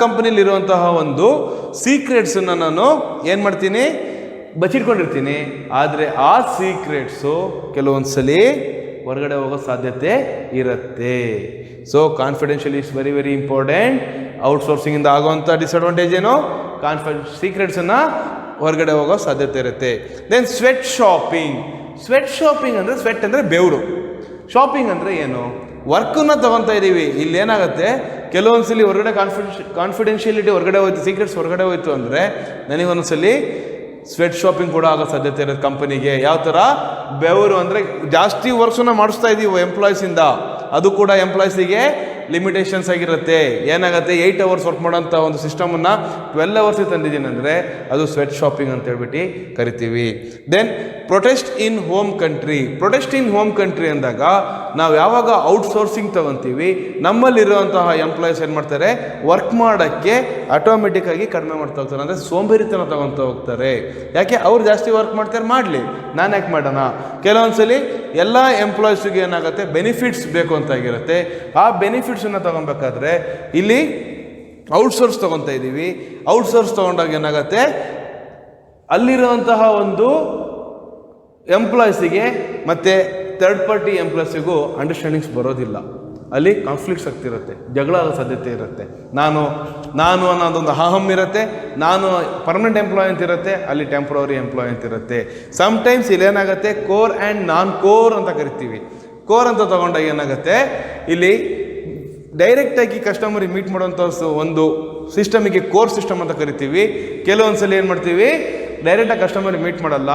ಕಂಪನಿಲಿರುವಂತಹ ಒಂದು ಸೀಕ್ರೆಟ್ಸನ್ನು ನಾನು ಏನು ಮಾಡ್ತೀನಿ, ಬಚ್ಚಿಟ್ಕೊಂಡಿರ್ತೀನಿ. ಆದರೆ ಆ ಸೀಕ್ರೆಟ್ಸು ಕೆಲವೊಂದ್ಸಲಿ ಹೊರಗಡೆ ಹೋಗೋ ಸಾಧ್ಯತೆ ಇರುತ್ತೆ. So confidential is very very important. ಔಟ್ಸೋರ್ಸಿಂಗಿಂದ ಆಗುವಂಥ ಡಿಸ್ಅಡ್ವಾಂಟೇಜ್ ಏನು, ಸೀಕ್ರೆಟ್ಸನ್ನು ಹೊರಗಡೆ ಹೋಗೋ ಸಾಧ್ಯತೆ ಇರುತ್ತೆ. ದೆನ್ ಸ್ವೆಟ್ ಶಾಪಿಂಗ್ ಅಂದರೆ ಸ್ವೆಟ್ ಅಂದರೆ ಬೆವರು, ಶಾಪಿಂಗ್ ಅಂದರೆ ಏನು, ವರ್ಕನ್ನು ತೊಗೊತಾ ಇದ್ದೀವಿ. ಇಲ್ಲಿ ಏನಾಗುತ್ತೆ, ಕೆಲವೊಂದ್ಸಲಿ ಹೊರಗಡೆ ಕಾನ್ಫಿಡೆನ್ಷಿಯಲಿಟಿ ಹೊರಗಡೆ ಹೋಯ್ತು, ಸೀಕ್ರೆಟ್ಸ್ ಹೊರಗಡೆ ಹೋಯ್ತು ಅಂದರೆ ನನಗೊಂದೊಂದ್ಸಲಿ ಸ್ವೆಟ್ ಶಾಪಿಂಗ್ ಕೂಡ ಆಗೋ ಸಾಧ್ಯತೆ ಇರುತ್ತೆ ಕಂಪನಿಗೆ. ಯಾವ ಥರ, ಬೆವರು ಅಂದರೆ ಜಾಸ್ತಿ ವರ್ಕ್ಸನ್ನು ಮಾಡಿಸ್ತಾ ಇದ್ದೀವಿ ಎಂಪ್ಲಾಯೀಸಿಂದ, ಅದು ಕೂಡ ಎಂಪ್ಲಾಯೀಸಿಗೆ ಲಿಮಿಟೇಷನ್ಸ್ ಆಗಿರುತ್ತೆ. ಏನಾಗುತ್ತೆ, 8 hours ವರ್ಕ್ ಮಾಡೋಂಥ ಒಂದು ಸಿಸ್ಟಮನ್ನು 12 hours ತಂದಿದ್ದೀನಿ ಅಂದರೆ ಅದು ಸ್ವೆಟ್ ಶಾಪಿಂಗ್ ಅಂತ ಹೇಳ್ಬಿಟ್ಟು ಕರಿತೀವಿ. Then protest in home country ಅಂದಾಗ ನಾವು ಯಾವಾಗ ಔಟ್ಸೋರ್ಸಿಂಗ್ ತೊಗೊತೀವಿ, ನಮ್ಮಲ್ಲಿರುವಂತಹ ಎಂಪ್ಲಾಯೀಸ್ ಏನು ಮಾಡ್ತಾರೆ, ವರ್ಕ್ ಮಾಡೋಕ್ಕೆ ಆಟೋಮೆಟಿಕ್ಕಾಗಿ ಕಡಿಮೆ ಮಾಡ್ತಾ ಹೋಗ್ತಾರೆ. ಅಂದರೆ ಸೋಂಬೇರಿತನ ತೊಗೊತಾ ಹೋಗ್ತಾರೆ. ಯಾಕೆ, ಅವ್ರು ಜಾಸ್ತಿ ವರ್ಕ್ ಮಾಡ್ತಾರೆ, ಮಾಡಲಿ, ನಾನು ಯಾಕೆ ಮಾಡೋಣ. ಕೆಲವೊಂದ್ಸಲಿ ಎಲ್ಲ ಎಂಪ್ಲಾಯೀಸಿಗೆ ಏನಾಗುತ್ತೆ, ಬೆನಿಫಿಟ್ಸ್ ಬೇಕು ಅಂತಾಗಿರುತ್ತೆ. ಆ ಬೆನಿಫಿಟ್ಸನ್ನು ತೊಗೊಬೇಕಾದ್ರೆ ಇಲ್ಲಿ ಔಟ್ಸೋರ್ಸ್ ತೊಗೊತಾ ಇದ್ದೀವಿ. ಔಟ್ಸೋರ್ಸ್ ತೊಗೊಂಡಾಗ ಏನಾಗುತ್ತೆ, ಅಲ್ಲಿರುವಂತಹ ಒಂದು ಎಂಪ್ಲಾಯೀಸಿಗೆ ಮತ್ತು ಥರ್ಡ್ ಪಾರ್ಟಿ ಎಂಪ್ಲಾಯೀಸಿಗೂ ಅಂಡರ್ಸ್ಟ್ಯಾಂಡಿಂಗ್ಸ್ ಬರೋದಿಲ್ಲ. ಅಲ್ಲಿ ಕಾನ್ಫ್ಲಿಕ್ಟ್ಸ್ ಆಗ್ತಿರುತ್ತೆ, ಜಗಳ ಆಗೋ ಸಾಧ್ಯತೆ ಇರುತ್ತೆ. ನಾನು ಅನ್ನೋದೊಂದು ಅಹಂ ಇರುತ್ತೆ, ನಾನು ಪರ್ಮನೆಂಟ್ ಎಂಪ್ಲಾಯ್ ಅಂತ ಇರುತ್ತೆ, ಅಲ್ಲಿ ಟೆಂಪ್ರವರಿ ಎಂಪ್ಲಾಯ್ ಅಂತ ಇರುತ್ತೆ. ಸಮ್ಟೈಮ್ಸ್ ಇಲ್ಲೇನಾಗುತ್ತೆ, ಕೋರ್ ಆ್ಯಂಡ್ ನಾನ್ ಕೋರ್ ಅಂತ ಕರಿತೀವಿ. ಕೋರ್ ಅಂತ ತೊಗೊಂಡಾಗ ಏನಾಗುತ್ತೆ, ಇಲ್ಲಿ ಡೈರೆಕ್ಟಾಗಿ ಕಸ್ಟಮರಿಗೆ ಮೀಟ್ ಮಾಡೋಂಥ ಒಂದು ಸಿಸ್ಟಮಿಗೆ ಕೋರ್ ಸಿಸ್ಟಮ್ ಅಂತ ಕರಿತೀವಿ. ಕೆಲವೊಂದ್ಸಲ ಏನು ಮಾಡ್ತೀವಿ, ಡೈರೆಕ್ಟಾಗಿ ಕಸ್ಟಮರ್ ಮೀಟ್ ಮಾಡಲ್ಲ,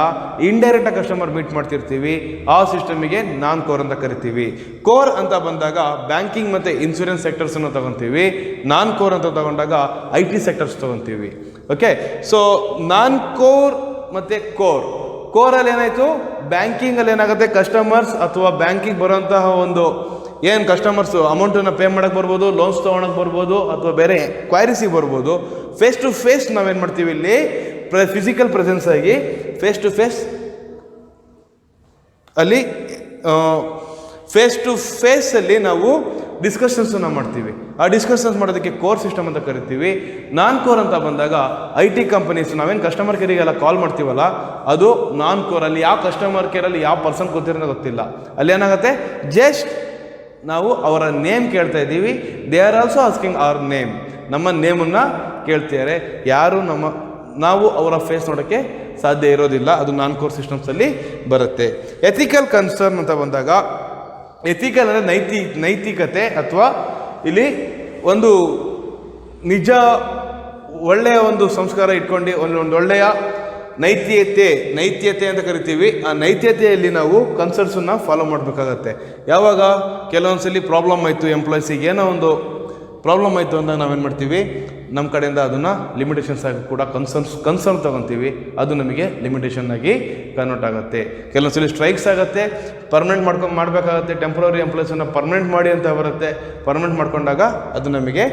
ಇಂಡೈರೆಕ್ಟಾಗಿ ಕಸ್ಟಮರ್ ಮೀಟ್ ಮಾಡ್ತಿರ್ತೀವಿ. ಆ ಸಿಸ್ಟಮಿಗೆ ನಾನ್ ಕೋರ್ ಅಂತ ಕರಿತೀವಿ. ಕೋರ್ ಅಂತ ಬಂದಾಗ ಬ್ಯಾಂಕಿಂಗ್ ಮತ್ತು ಇನ್ಶೂರೆನ್ಸ್ ಸೆಕ್ಟರ್ಸನ್ನು ತೊಗೊತೀವಿ. ನಾನ್ ಕೋರ್ ಅಂತ ತೊಗೊಂಡಾಗ IT ಸೆಕ್ಟರ್ಸ್ ತೊಗೊತೀವಿ. ಓಕೆ, ಸೊ ನಾನ್ ಕೋರ್ ಮತ್ತು ಕೋರಲ್ಲಿ ಏನಾಯಿತು, ಬ್ಯಾಂಕಿಂಗಲ್ಲಿ ಏನಾಗುತ್ತೆ, ಕಸ್ಟಮರ್ಸ್ ಅಥವಾ ಬ್ಯಾಂಕಿಗೆ ಬರೋಂತಹ ಒಂದು ಏನು ಕಸ್ಟಮರ್ಸು ಅಮೌಂಟನ್ನು ಪೇ ಮಾಡೋಕ್ಕೆ ಬರ್ಬೋದು, ಲೋನ್ಸ್ ತೊಗೊಳಕ್ಕೆ ಬರ್ಬೋದು, ಅಥವಾ ಬೇರೆ ಕ್ವೈರೀಸಿಗೆ ಬರ್ಬೋದು. ಫೇಸ್ ಟು ಫೇಸ್ ನಾವೇನು ಮಾಡ್ತೀವಿ, ಇಲ್ಲಿ ಫಿಸಿಕಲ್ ಪ್ರೆಸೆನ್ಸ್ ಆಗಿ ಫೇಸ್ ಟು ಫೇಸಲ್ಲಿ ನಾವು ಡಿಸ್ಕಷನ್ಸನ್ನು ಮಾಡ್ತೀವಿ. ಆ ಡಿಸ್ಕಷನ್ಸ್ ಮಾಡೋದಕ್ಕೆ ಕೋರ್ ಸಿಸ್ಟಮ್ ಅಂತ ಕರಿತೀವಿ. ನಾನ್ ಕೋರ್ ಅಂತ ಬಂದಾಗ IT ಕಂಪನೀಸ್ ನಾವೇನು ಕಸ್ಟಮರ್ ಕೇರಿಗೆಲ್ಲ ಕಾಲ್ ಮಾಡ್ತೀವಲ್ಲ, ಅದು ನಾನ್ ಕೋರ್. ಅಲ್ಲಿ ಯಾವ ಕಸ್ಟಮರ್ ಕೇರಲ್ಲಿ ಯಾವ ಪರ್ಸನ್ ಗೊತ್ತಿರೋದು ಗೊತ್ತಿಲ್ಲ. ಅಲ್ಲಿ ಏನಾಗುತ್ತೆ, ಜಸ್ಟ್ ನಾವು ಅವರ ನೇಮ್ ಕೇಳ್ತಾ ಇದ್ದೀವಿ. They are also asking our name, ನಮ್ಮ ನೇಮನ್ನು ಕೇಳ್ತಿದ್ದಾರೆ. ಯಾರು ನಾವು ಅವರ ಫೇಸ್ ನೋಡೋಕ್ಕೆ ಸಾಧ್ಯ ಇರೋದಿಲ್ಲ. ಅದು ನಾನ್ ಕೋರ್ ಸಿಸ್ಟಮ್ಸಲ್ಲಿ ಬರುತ್ತೆ. ಎಥಿಕಲ್ ಕನ್ಸರ್ನ್ ಅಂತ ಬಂದಾಗ, ಎಥಿಕಲ್ ಅಂದರೆ ನೈತಿಕತೆ, ಅಥವಾ ಇಲ್ಲಿ ಒಂದು ನಿಜ ಒಳ್ಳೆಯ ಒಂದು ಸಂಸ್ಕಾರ ಇಟ್ಕೊಂಡು ಒಂದು ಒಳ್ಳೆಯ ನೈತಿಕತೆ ಅಂತ ಕರಿತೀವಿ. ಆ ನೈತಿಕತೆಯಲ್ಲಿ ನಾವು ಕನ್ಸರ್ನ್ಸನ್ನು ಫಾಲೋ ಮಾಡಬೇಕಾಗತ್ತೆ. ಯಾವಾಗ ಕೆಲವೊಂದ್ಸಲಿ ಪ್ರಾಬ್ಲಮ್ ಆಯಿತು, ಎಂಪ್ಲಾಯೀಸಿಗೆ ಏನೋ ಒಂದು ಪ್ರಾಬ್ಲಮ್ ಆಯಿತು ಅಂದಾಗ ನಾವೇನು ಮಾಡ್ತೀವಿ, ನಮ್ಮ ಕಡೆಯಿಂದ ಅದನ್ನು ಲಿಮಿಟೇಷನ್ಸ್ ಆಗಿ ಕೂಡ ಕನ್ಸರ್ನ್ ತೊಗೊತೀವಿ. ಅದು ನಮಗೆ ಲಿಮಿಟೇಷನ್ ಆಗಿ ಕನ್ವರ್ಟ್ ಆಗುತ್ತೆ. ಕೆಲವೊಂದ್ಸಲಿ ಸ್ಟ್ರೈಕ್ಸ್ ಆಗುತ್ತೆ, ಪರ್ಮನೆಂಟ್ ಮಾಡಬೇಕಾಗತ್ತೆ. ಟೆಂಪ್ರರಿ ಎಂಪ್ಲಾಯೀಸನ್ನು ಪರ್ಮನೆಂಟ್ ಮಾಡಿ ಅಂತ ಬರುತ್ತೆ. ಪರ್ಮನೆಂಟ್ ಮಾಡ್ಕೊಂಡಾಗ ಅದು ನಮಗೆ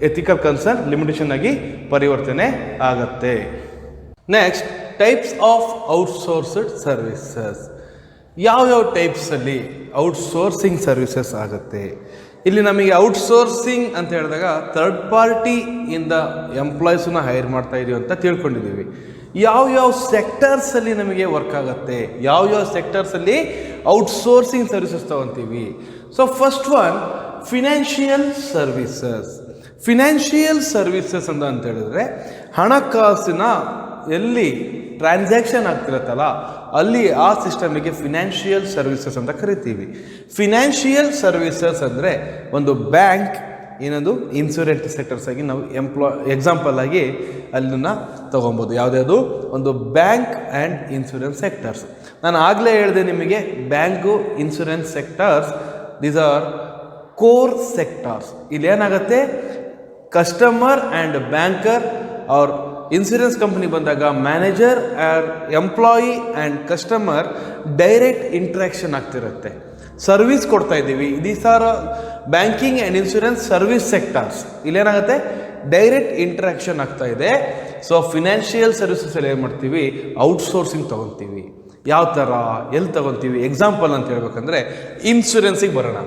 ಎಥಿಕಲ್ ಕನ್ಸರ್ನ್ ಲಿಮಿಟೇಷನ್ ಆಗಿ ಪರಿವರ್ತನೆ ಆಗುತ್ತೆ. Next, types of outsourced services. ಯಾವ್ಯಾವ ಟೈಪ್ಸಲ್ಲಿ ಔಟ್ಸೋರ್ಸಿಂಗ್ ಸರ್ವಿಸಸ್ ಆಗುತ್ತೆ? ಇಲ್ಲಿ ನಮಗೆ ಔಟ್ಸೋರ್ಸಿಂಗ್ ಅಂತ ಹೇಳಿದಾಗ ಥರ್ಡ್ ಪಾರ್ಟಿಯಿಂದ ಎಂಪ್ಲಾಯೀಸನ್ನ ಹೈರ್ ಮಾಡ್ತಾ ಇದೀವಿ ಅಂತ ತಿಳ್ಕೊಂಡಿದ್ದೀವಿ. ಯಾವ್ಯಾವ ಸೆಕ್ಟರ್ಸಲ್ಲಿ ನಮಗೆ ವರ್ಕ್ ಆಗುತ್ತೆ, ಯಾವ್ಯಾವ ಸೆಕ್ಟರ್ಸಲ್ಲಿ ಔಟ್ಸೋರ್ಸಿಂಗ್ ಸರ್ವಿಸಸ್ ತಗೊತೀವಿ? So first one, financial services. Financial services ಅಂತ ಹೇಳಿದ್ರೆ ಹಣಕಾಸಿನ ಎಲ್ಲಿ ಟ್ರಾನ್ಸಾಕ್ಷನ್ ಆಗ್ತಿರತ್ತಲ್ಲ ಅಲ್ಲಿ ಆ ಸಿಸ್ಟಮಿಗೆ ಫಿನಾನ್ಷಿಯಲ್ ಸರ್ವಿಸಸ್ ಅಂತ ಕರಿತೀವಿ. ಫಿನಾನ್ಷಿಯಲ್ ಸರ್ವಿಸಸ್ ಅಂದರೆ ಒಂದು ಬ್ಯಾಂಕ್, ಇನ್ನೊಂದು ಇನ್ಶೂರೆನ್ಸ್ ಸೆಕ್ಟರ್ಸ್ ಆಗಿ ನಾವು ಎಕ್ಸಾಂಪಲ್ ಆಗಿ ಅಲ್ಲನ್ನ ತೊಗೊಬೋದು. ಯಾವುದ್ಯಾವುದು? ಒಂದು ಬ್ಯಾಂಕ್ ಆ್ಯಂಡ್ ಇನ್ಶೂರೆನ್ಸ್ ಸೆಕ್ಟರ್ಸ್. ನಾನು ಆಗಲೇ ಹೇಳಿದೆ ನಿಮಗೆ, bank, insurance sectors, these are core sectors. ಇಲ್ಲಿ ಏನಾಗುತ್ತೆ, ಕಸ್ಟಮರ್ ಆ್ಯಂಡ್ ಬ್ಯಾಂಕರ್ ಅವ್ರ ಇನ್ಶೂರೆನ್ಸ್ ಕಂಪ್ನಿ ಬಂದಾಗ manager or employee and customer direct interaction ಆಗ್ತಿರುತ್ತೆ. ಸರ್ವಿಸ್ ಕೊಡ್ತಾ ಇದ್ದೀವಿ. These are banking and insurance service sectors. ಇಲ್ಲೇನಾಗುತ್ತೆ, ಡೈರೆಕ್ಟ್ ಇಂಟ್ರ್ಯಾಕ್ಷನ್ ಆಗ್ತಾ ಇದೆ. ಸೊ ಫಿನಾನ್ಷಿಯಲ್ ಸರ್ವಿಸಸ್ ಏನು ಮಾಡ್ತೀವಿ, ಔಟ್ಸೋರ್ಸಿಂಗ್ ತೊಗೊತೀವಿ. ಯಾವ ಥರ, ಎಲ್ಲಿ ತೊಗೊತೀವಿ? ಎಕ್ಸಾಂಪಲ್ ಅಂತ ಹೇಳ್ಬೇಕಂದ್ರೆ ಇನ್ಶೂರೆನ್ಸಿಗೆ ಬರೋಣ.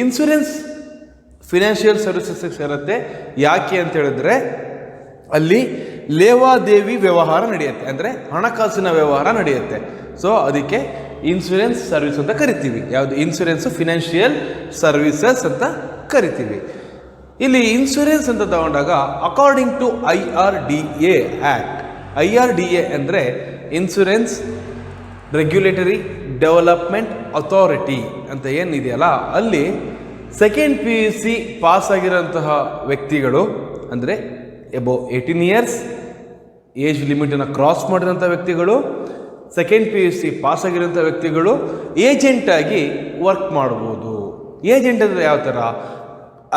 ಇನ್ಶೂರೆನ್ಸ್ ಫಿನಾನ್ಷಿಯಲ್ ಸರ್ವಿಸಸ್ ಇರುತ್ತೆ. ಯಾಕೆ ಅಂತ ಹೇಳಿದ್ರೆ ಅಲ್ಲಿ ಲೇವಾದೇವಿ ವ್ಯವಹಾರ ನಡೆಯುತ್ತೆ, ಅಂದರೆ ಹಣಕಾಸಿನ ವ್ಯವಹಾರ ನಡೆಯುತ್ತೆ. ಸೊ ಅದಕ್ಕೆ ಇನ್ಶೂರೆನ್ಸ್ ಸರ್ವಿಸ್ ಅಂತ ಕರಿತೀವಿ. ಯಾವುದು? ಇನ್ಶೂರೆನ್ಸು ಫಿನಾನ್ಷಿಯಲ್ ಸರ್ವಿಸಸ್ ಅಂತ ಕರಿತೀವಿ. ಇಲ್ಲಿ ಇನ್ಶೂರೆನ್ಸ್ ಅಂತ ತಗೊಂಡಾಗ according to IRDA act, IRDA ಅಂದರೆ ಇನ್ಶೂರೆನ್ಸ್ ರೆಗ್ಯುಲೇಟರಿ ಡೆವಲಪ್ಮೆಂಟ್ ಅಥಾರಿಟಿ ಅಂತ ಏನಿದೆಯಲ್ಲ, ಅಲ್ಲಿ ಸೆಕೆಂಡ್ PUC ಪಾಸ್ ಆಗಿರೋಂತಹ ವ್ಯಕ್ತಿಗಳು, ಅಂದರೆ ಎಬೋ 18 ಇಯರ್ಸ್ ಏಜ್ ಲಿಮಿಟನ್ನು ಕ್ರಾಸ್ ಮಾಡಿರೋಂಥ ವ್ಯಕ್ತಿಗಳು, ಸೆಕೆಂಡ್ PUC ಪಾಸ್ ಆಗಿರೋಂಥ ವ್ಯಕ್ತಿಗಳು ಏಜೆಂಟಾಗಿ ವರ್ಕ್ ಮಾಡ್ಬೋದು. ಏಜೆಂಟ್ ಅಂದರೆ ಯಾವ ಥರ?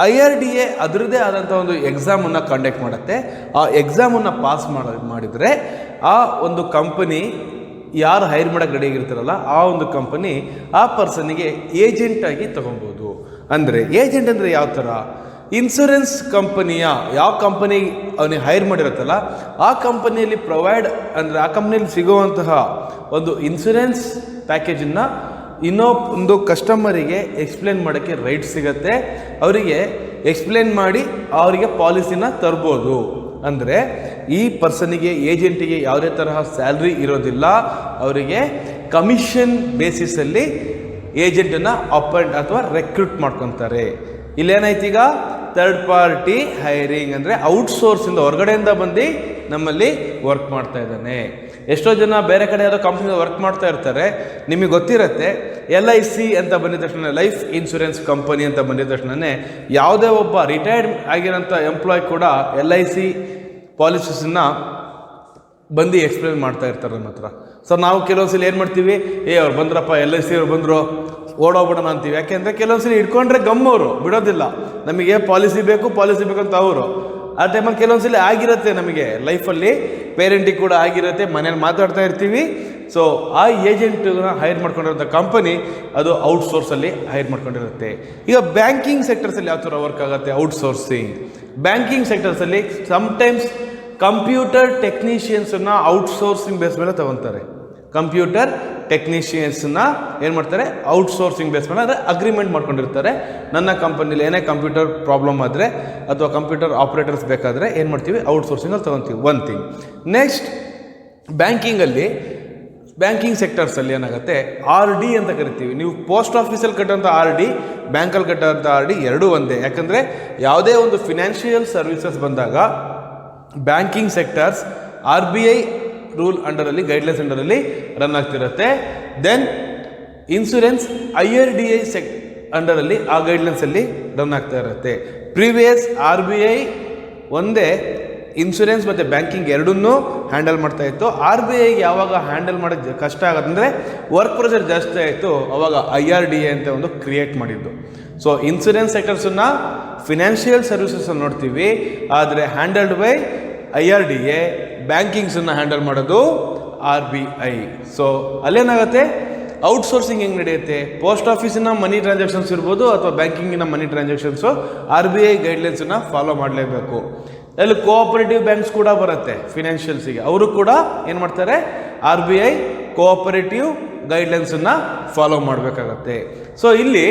IRDA ಅದರದ್ದೇ ಆದಂಥ ಒಂದು ಎಕ್ಸಾಮನ್ನು ಕಂಡಕ್ಟ್ ಮಾಡುತ್ತೆ. ಆ ಎಕ್ಸಾಮನ್ನು ಪಾಸ್ ಮಾಡಿದರೆ ಆ ಒಂದು ಕಂಪನಿ ಯಾರು ಹೈರ್ ಮಾಡೋಕ್ಕೆ ರೆಡಿಯಾಗಿರ್ತಾರಲ್ಲ ಆ ಒಂದು ಕಂಪನಿ ಆ ಪರ್ಸನಿಗೆ ಏಜೆಂಟಾಗಿ ತೊಗೊಬೋದು. ಅಂದರೆ ಏಜೆಂಟ್ ಅಂದರೆ ಯಾವ ಥರ? ಇನ್ಶೂರೆನ್ಸ್ ಕಂಪನಿಯ ಯಾವ ಕಂಪನಿ ಅವನಿಗೆ ಹೈರ್ ಮಾಡಿರುತ್ತಲ್ಲ ಆ ಕಂಪನಿಯಲ್ಲಿ ಪ್ರೊವೈಡ್, ಅಂದರೆ ಆ ಕಂಪನಿಯಲ್ಲಿ ಸಿಗುವಂತಹ ಒಂದು ಇನ್ಶೂರೆನ್ಸ್ ಪ್ಯಾಕೇಜನ್ನು ಇನ್ನೊಂದು ಕಸ್ಟಮರಿಗೆ ಎಕ್ಸ್ಪ್ಲೇನ್ ಮಾಡೋಕ್ಕೆ ರೈಟ್ ಸಿಗತ್ತೆ. ಅವರಿಗೆ ಎಕ್ಸ್ಪ್ಲೇನ್ ಮಾಡಿ ಅವರಿಗೆ ಪಾಲಿಸಿನ ತರ್ಬೋದು. ಅಂದರೆ ಈ ಪರ್ಸನಿಗೆ, ಏಜೆಂಟಿಗೆ ಯಾವುದೇ ತರಹ ಸ್ಯಾಲ್ರಿ ಇರೋದಿಲ್ಲ. ಅವರಿಗೆ ಕಮಿಷನ್ ಬೇಸಿಸಲ್ಲಿ ಏಜೆಂಟನ್ನು ಅಪಾಯಿಂಟ್ ಅಥವಾ ರೆಕ್ರೂಟ್ ಮಾಡ್ಕೊತಾರೆ. ಇಲ್ಲೇನಾಯ್ತು, ಈಗ ಥರ್ಡ್ ಪಾರ್ಟಿ ಹೈರಿಂಗ್ ಅಂದರೆ ಔಟ್ಸೋರ್ಸಿಂದ, ಹೊರಗಡೆಯಿಂದ ಬಂದು ನಮ್ಮಲ್ಲಿ ವರ್ಕ್ ಮಾಡ್ತಾ ಇದ್ದಾನೆ. ಎಷ್ಟೋ ಜನ ಬೇರೆ ಕಡೆ ಯಾವುದೋ ಕಂಪ್ನಿಯಿಂದ ವರ್ಕ್ ಮಾಡ್ತಾ ಇರ್ತಾರೆ. ನಿಮಗೆ ಗೊತ್ತಿರುತ್ತೆ, LIC ಅಂತ ಬಂದಿದ ತಕ್ಷಣ, ಲೈಫ್ ಇನ್ಶೂರೆನ್ಸ್ ಕಂಪನಿ ಅಂತ ಬಂದಿದ ತಕ್ಷಣವೇ ಯಾವುದೇ ಒಬ್ಬ ರಿಟೈರ್ಡ್ ಆಗಿರೋಂಥ ಎಂಪ್ಲಾಯ್ ಕೂಡ LIC ಪಾಲಿಸೀಸನ್ನು ಬಂದು ಎಕ್ಸ್ಪ್ಲೇನ್ ಮಾಡ್ತಾ ಇರ್ತಾರೆ ನಮ್ಮ ಹತ್ರ. ಸರ್ ನಾವು ಕೆಲವೊಂದ್ಸಲ ಏನು ಮಾಡ್ತೀವಿ, ಅವ್ರು ಬಂದ್ರಪ್ಪ, LIC ಅವ್ರು ಬಂದರು, ಓಡೋಗ್ಬಿಡೋಣ ಅಂತೀವಿ. ಯಾಕೆಂದರೆ ಕೆಲವೊಂದ್ಸಲ ಇಟ್ಕೊಂಡ್ರೆ ಗಮ್ಮವರು ಬಿಡೋದಿಲ್ಲ. ನಮಗೆ ಪಾಲಿಸಿ ಬೇಕು ಅಂತ ಅವರು. ಆ ಟೈಮಲ್ಲಿ ಕೆಲವೊಂದ್ಸಲ ಆಗಿರುತ್ತೆ, ನಮಗೆ ಲೈಫಲ್ಲಿ ಪೇರೆಂಟಿಗೆ ಕೂಡ ಆಗಿರುತ್ತೆ, ಮನೇಲಿ ಮಾತಾಡ್ತಾ ಇರ್ತೀವಿ. ಸೊ ಆ ಏಜೆಂಟನ್ನ ಹೈರ್ ಮಾಡ್ಕೊಂಡಿರೋಂಥ ಕಂಪನಿ ಅದು ಔಟ್ಸೋರ್ಸಲ್ಲಿ ಹೈರ್ ಮಾಡ್ಕೊಂಡಿರುತ್ತೆ. ಈಗ ಬ್ಯಾಂಕಿಂಗ್ ಸೆಕ್ಟರ್ಸಲ್ಲಿ ಯಾವ ಥರ ವರ್ಕ್ ಆಗುತ್ತೆ ಔಟ್ಸೋರ್ಸಿಂಗ್? ಬ್ಯಾಂಕಿಂಗ್ ಸೆಕ್ಟರ್ಸಲ್ಲಿ ಸಮ್ಟೈಮ್ಸ್ ಕಂಪ್ಯೂಟರ್ ಟೆಕ್ನಿಷಿಯನ್ಸನ್ನು ಔಟ್ಸೋರ್ಸಿಂಗ್ ಬೇಸ್ ಮೇಲೆ ತಗೊತಾರೆ. ಕಂಪ್ಯೂಟರ್ ಟೆಕ್ನಿಷಿಯನ್ಸನ್ನ ಏನು ಮಾಡ್ತಾರೆ, ಔಟ್ಸೋರ್ಸಿಂಗ್ ಬೇಸ್ ಮೇಲೆ, ಅಂದರೆ ಅಗ್ರಿಮೆಂಟ್ ಮಾಡ್ಕೊಂಡಿರ್ತಾರೆ. ನನ್ನ ಕಂಪನಿಲಿ ಏನೇ ಕಂಪ್ಯೂಟರ್ ಪ್ರಾಬ್ಲಮ್ ಆದರೆ ಅಥವಾ ಕಂಪ್ಯೂಟರ್ ಆಪ್ರೇಟರ್ಸ್ ಬೇಕಾದರೆ ಏನು ಮಾಡ್ತೀವಿ, ಔಟ್ಸೋರ್ಸಿಂಗಲ್ಲಿ ತೊಗೊತೀವಿ. One thing. ನೆಕ್ಸ್ಟ್, ಬ್ಯಾಂಕಿಂಗ್ ಸೆಕ್ಟರ್ಸಲ್ಲಿ ಏನಾಗುತ್ತೆ, RD ಅಂತ ಕರಿತೀವಿ. ನೀವು ಪೋಸ್ಟ್ ಆಫೀಸಲ್ಲಿ ಕಟ್ಟೋಂಥ RD, ಬ್ಯಾಂಕಲ್ಲಿ ಕಟ್ಟೋಂಥ RD ಎರಡೂ ಒಂದೇ. ಯಾಕಂದರೆ ಯಾವುದೇ ಒಂದು ಫಿನಾನ್ಷಿಯಲ್ ಸರ್ವಿಸಸ್ ಬಂದಾಗ ಬ್ಯಾಂಕಿಂಗ್ ಸೆಕ್ಟರ್ಸ್ RBI ರೂಲ್ ಅಂಡರಲ್ಲಿ, ಗೈಡ್ಲೈನ್ಸ್ ಅಂಡರಲ್ಲಿ ರನ್ ಆಗ್ತಿರುತ್ತೆ. ದೆನ್ ಇನ್ಶೂರೆನ್ಸ್ IRDA ಅಂಡರಲ್ಲಿ ಆ ಗೈಡ್ಲೈನ್ಸಲ್ಲಿ ರನ್ ಆಗ್ತಾ ಇರುತ್ತೆ. ಪ್ರೀವಿಯಸ್ RBI ಒಂದೇ ಇನ್ಶೂರೆನ್ಸ್ ಮತ್ತು ಬ್ಯಾಂಕಿಂಗ್ ಎರಡನ್ನೂ ಹ್ಯಾಂಡಲ್ ಮಾಡ್ತಾ ಇತ್ತು. RBI ಯಾವಾಗ ಹ್ಯಾಂಡಲ್ ಮಾಡೋದು ಕಷ್ಟ ಆಗೋದಂದರೆ ವರ್ಕ್ ಪ್ರೆಷರ್ ಜಾಸ್ತಿ ಆಯಿತು, ಅವಾಗ IRDA ಅಂತ ಒಂದು ಕ್ರಿಯೇಟ್ ಮಾಡಿದ್ದು. ಸೊ ಇನ್ಶೂರೆನ್ಸ್ ಸೆಕ್ಟರ್ಸನ್ನು ಫಿನಾನ್ಷಿಯಲ್ ಸರ್ವಿಸಸನ್ನು ನೋಡ್ತೀವಿ, ಆದರೆ ಹ್ಯಾಂಡಲ್ಡ್ ಬೈ IRDA. ಬ್ಯಾಂಕಿಂಗ್ಸನ್ನು ಹ್ಯಾಂಡಲ್ ಮಾಡೋದು RBI. ಸೊ ಅಲ್ಲೇನಾಗುತ್ತೆ, ಔಟ್ಸೋರ್ಸಿಂಗ್ ಹೆಂಗೆ ನಡೆಯುತ್ತೆ, ಪೋಸ್ಟ್ ಆಫೀಸಿನ ಮನಿ ಟ್ರಾನ್ಸಾಕ್ಷನ್ಸ್ ಇರ್ಬೋದು ಅಥವಾ ಬ್ಯಾಂಕಿಂಗಿನ ಮನಿ ಟ್ರಾನ್ಸಾಕ್ಷನ್ಸು RBI ಗೈಡ್ಲೈನ್ಸನ್ನು ಫಾಲೋ ಮಾಡಲೇಬೇಕು. ಅಲ್ಲಿ ಕೋಆಪರೇಟಿವ್ ಬ್ಯಾಂಕ್ಸ್ ಕೂಡ ಬರುತ್ತೆ ಫಿನಾನ್ಷಿಯಲ್ಸಿಗೆ, ಅವರು ಕೂಡ ಏನು ಮಾಡ್ತಾರೆ, RBI ಕೋಆಪರೇಟಿವ್ ಗೈಡ್ಲೈನ್ಸನ್ನು ಫಾಲೋ ಮಾಡಬೇಕಾಗತ್ತೆ. ಸೊ ಇಲ್ಲಿ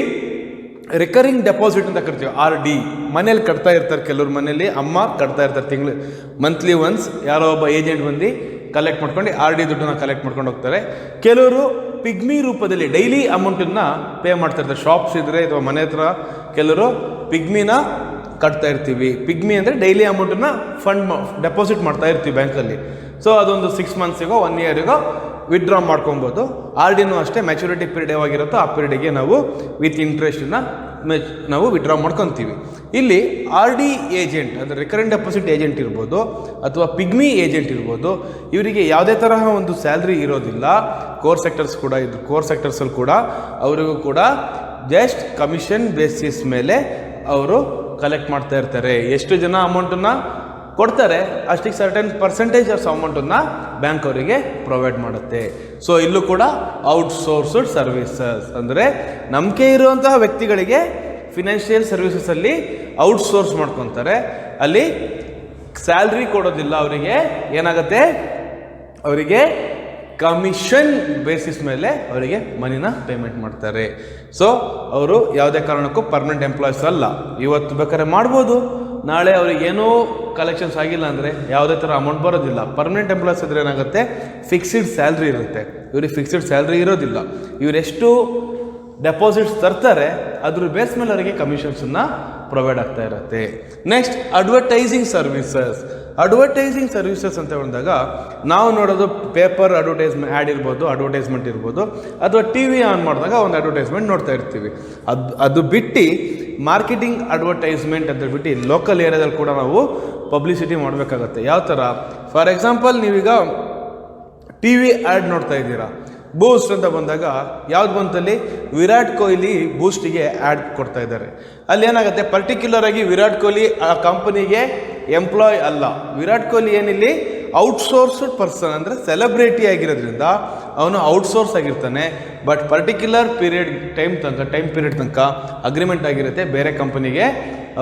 ರಿಕರಿಂಗ್ ಡೆಪಾಸಿಟ್ ಅಂತ ಕರಿತೀವಿ, RD. ಮನೇಲಿ ಕಟ್ತಾ ಇರ್ತಾರೆ, ಕೆಲವ್ರ ಮನೇಲಿ ಅಮ್ಮ ಕಟ್ತಾ ಇರ್ತಾರೆ, ಮಂತ್ಲಿ ಒನ್ಸ್ ಯಾರೋ ಒಬ್ಬ ಏಜೆಂಟ್ ಬಂದು ಕಲೆಕ್ಟ್ ಮಾಡ್ಕೊಂಡು RD ದುಡ್ಡನ್ನು ಕಲೆಕ್ಟ್ ಮಾಡ್ಕೊಂಡು ಹೋಗ್ತಾರೆ. ಕೆಲವರು ಪಿಗ್ಮಿ ರೂಪದಲ್ಲಿ ಡೈಲಿ ಅಮೌಂಟನ್ನು ಪೇ ಮಾಡ್ತಾ ಇರ್ತಾರೆ, ಶಾಪ್ಸ್ ಇದ್ದರೆ ಅಥವಾ ಮನೆ ಹತ್ರ ಕೆಲವರು ಪಿಗ್ಮಿನ ಕಟ್ತಾ ಇರ್ತೀವಿ. ಪಿಗ್ಮಿ ಅಂದರೆ ಡೈಲಿ ಅಮೌಂಟನ್ನು ಡೆಪಾಸಿಟ್ ಮಾಡ್ತಾ ಇರ್ತೀವಿ ಬ್ಯಾಂಕಲ್ಲಿ. ಸೊ ಅದೊಂದು 6 ಮಂತ್ಸಿಗೋ 1 ಇಯರಿಗೋ ವಿತ್ಡ್ರಾ ಮಾಡ್ಕೊಬೋದು. RDನೂ ಅಷ್ಟೇ, ಮ್ಯಾಚುರಿಟಿ ಪೀರಿಯಡ್ ಯಾವಾಗಿರುತ್ತೋ ಆ ಪೀರಿಯಡಿಗೆ ನಾವು ವಿತ್ ಇಂಟ್ರೆಸ್ಟನ್ನು ನಾವು ವಿತ್ಡ್ರಾ ಮಾಡ್ಕೊತೀವಿ. ಇಲ್ಲಿ RD ಏಜೆಂಟ್ ಅಂದರೆ ರಿಕರೆಂಟ್ ಡೆಪಾಸಿಟ್ ಏಜೆಂಟ್ ಇರ್ಬೋದು ಅಥವಾ ಪಿಗ್ಮಿ ಏಜೆಂಟ್ ಇರ್ಬೋದು, ಇವರಿಗೆ ಯಾವುದೇ ತರಹ ಒಂದು ಸ್ಯಾಲ್ರಿ ಇರೋದಿಲ್ಲ. ಕೋರ್ ಸೆಕ್ಟರ್ಸ್ ಕೂಡ ಇದು, ಕೋರ್ ಸೆಕ್ಟರ್ಸಲ್ಲಿ ಕೂಡ ಅವರಿಗೂ ಕೂಡ ಜಸ್ಟ್ ಕಮಿಷನ್ ಬೇಸಿಸ್ ಮೇಲೆ ಅವರು ಕಲೆಕ್ಟ್ ಮಾಡ್ತಾ ಇರ್ತಾರೆ. ಎಷ್ಟು ಜನ ಅಮೌಂಟನ್ನು ಕೊಡ್ತಾರೆ ಅಷ್ಟಿಗೆ ಸರ್ಟನ್ ಪರ್ಸೆಂಟೇಜ್ ಆಫ್ ಅಮೌಂಟನ್ನು ಬ್ಯಾಂಕ್ ಅವರಿಗೆ ಪ್ರೊವೈಡ್ ಮಾಡುತ್ತೆ. ಸೊ ಇಲ್ಲೂ ಕೂಡ ಔಟ್ಸೋರ್ಸ್ಡ್ ಸರ್ವಿಸಸ್ ಅಂದರೆ ನಂಬಿಕೆ ಇರುವಂತಹ ವ್ಯಕ್ತಿಗಳಿಗೆ ಫಿನಾನ್ಷಿಯಲ್ ಸರ್ವಿಸಸಲ್ಲಿ ಔಟ್ಸೋರ್ಸ್ ಮಾಡ್ಕೊತಾರೆ. ಅಲ್ಲಿ ಸ್ಯಾಲ್ರಿ ಕೊಡೋದಿಲ್ಲ ಅವರಿಗೆ, ಏನಾಗುತ್ತೆ ಅವರಿಗೆ ಕಮಿಷನ್ ಬೇಸಿಸ್ ಮೇಲೆ ಅವರಿಗೆ ಮನಿನ ಪೇಮೆಂಟ್ ಮಾಡ್ತಾರೆ. ಸೊ ಅವರು ಯಾವುದೇ ಕಾರಣಕ್ಕೂ ಪರ್ಮನೆಂಟ್ ಎಂಪ್ಲಾಯೀಸ್ ಅಲ್ಲ. ಇವತ್ತು ಬೇಕಾದ್ರೆ ಮಾಡ್ಬೋದು, ನಾಳೆ ಅವ್ರಿಗೇನೂ ಕಲೆಕ್ಷನ್ಸ್ ಆಗಿಲ್ಲ ಅಂದರೆ ಯಾವುದೇ ಥರ ಅಮೌಂಟ್ ಬರೋದಿಲ್ಲ. ಪರ್ಮನೆಂಟ್ ಎಂಪ್ಲಾಯೀಸ್ ಇದ್ರೆ ಏನಾಗುತ್ತೆ, ಫಿಕ್ಸ್ಡ್ ಸ್ಯಾಲ್ರಿ ಇರುತ್ತೆ, ಇವ್ರಿಗೆ ಫಿಕ್ಸ್ಡ್ ಸ್ಯಾಲ್ರಿ ಇರೋದಿಲ್ಲ. ಇವರೆಷ್ಟು ಡೆಪಾಸಿಟ್ಸ್ ತರ್ತಾರೆ ಅದ್ರ ಬೇಸ್ ಮೇಲೆ ಅವರಿಗೆ ಕಮಿಷನ್ಸನ್ನು ಪ್ರೊವೈಡ್ ಆಗ್ತಾ ಇರುತ್ತೆ. Next advertising services. Advertising services ಅಂತ ಬಂದಾಗ ನಾವು ನೋಡೋದು ಪೇಪರ್ ಆ್ಯಡ್ ಇರ್ಬೋದು, ಅಡ್ವರ್ಟೈಸ್ಮೆಂಟ್ ಇರ್ಬೋದು, ಅಥವಾ TV ಆನ್ ಮಾಡಿದಾಗ ಒಂದು ಅಡ್ವರ್ಟೈಸ್ಮೆಂಟ್ ನೋಡ್ತಾ ಇರ್ತೀವಿ. ಅದು ಬಿಟ್ಟು ಮಾರ್ಕೆಟಿಂಗ್ ಅಡ್ವರ್ಟೈಸ್ಮೆಂಟ್ ಅಂತ ಬಿಟ್ಟು ಲೋಕಲ್ ಏರಿಯಾದಲ್ಲಿ ಕೂಡ ನಾವು ಪಬ್ಲಿಸಿಟಿ ಮಾಡಬೇಕಾಗತ್ತೆ. ಯಾವ ಥರ, ಫಾರ್ ಎಕ್ಸಾಂಪಲ್ ನೀವೀಗ TV ಆ್ಯಡ್ ನೋಡ್ತಾ ಇದ್ದೀರಾ, ಬೂಸ್ಟ್ ಅಂತ ಬಂದಾಗ ಯಾವ್ದು ಬಂತಲ್ಲಿ, ವಿರಾಟ್ ಕೊಹ್ಲಿ ಬೂಸ್ಟಿಗೆ ಆ್ಯಡ್ ಕೊಡ್ತಾ ಇದ್ದಾರೆ. ಅಲ್ಲಿ ಏನಾಗುತ್ತೆ, ಪರ್ಟಿಕ್ಯುಲರ್ ಆಗಿ ವಿರಾಟ್ ಕೊಹ್ಲಿ ಆ ಕಂಪನಿಗೆ ಎಂಪ್ಲಾಯ್ ಅಲ್ಲ. ವಿರಾಟ್ ಕೊಹ್ಲಿ ಏನಿಲ್ಲಿ ಔಟ್ಸೋರ್ಸ್ಡ್ ಪರ್ಸನ್, ಅಂದರೆ ಸೆಲೆಬ್ರಿಟಿ ಆಗಿರೋದ್ರಿಂದ ಅವನು ಔಟ್ಸೋರ್ಸ್ ಆಗಿರ್ತಾನೆ. ಬಟ್ ಪರ್ಟಿಕ್ಯುಲರ್ ಟೈಮ್ ಪೀರಿಯಡ್ ತನಕ ಅಗ್ರಿಮೆಂಟ್ ಆಗಿರುತ್ತೆ, ಬೇರೆ ಕಂಪನಿಗೆ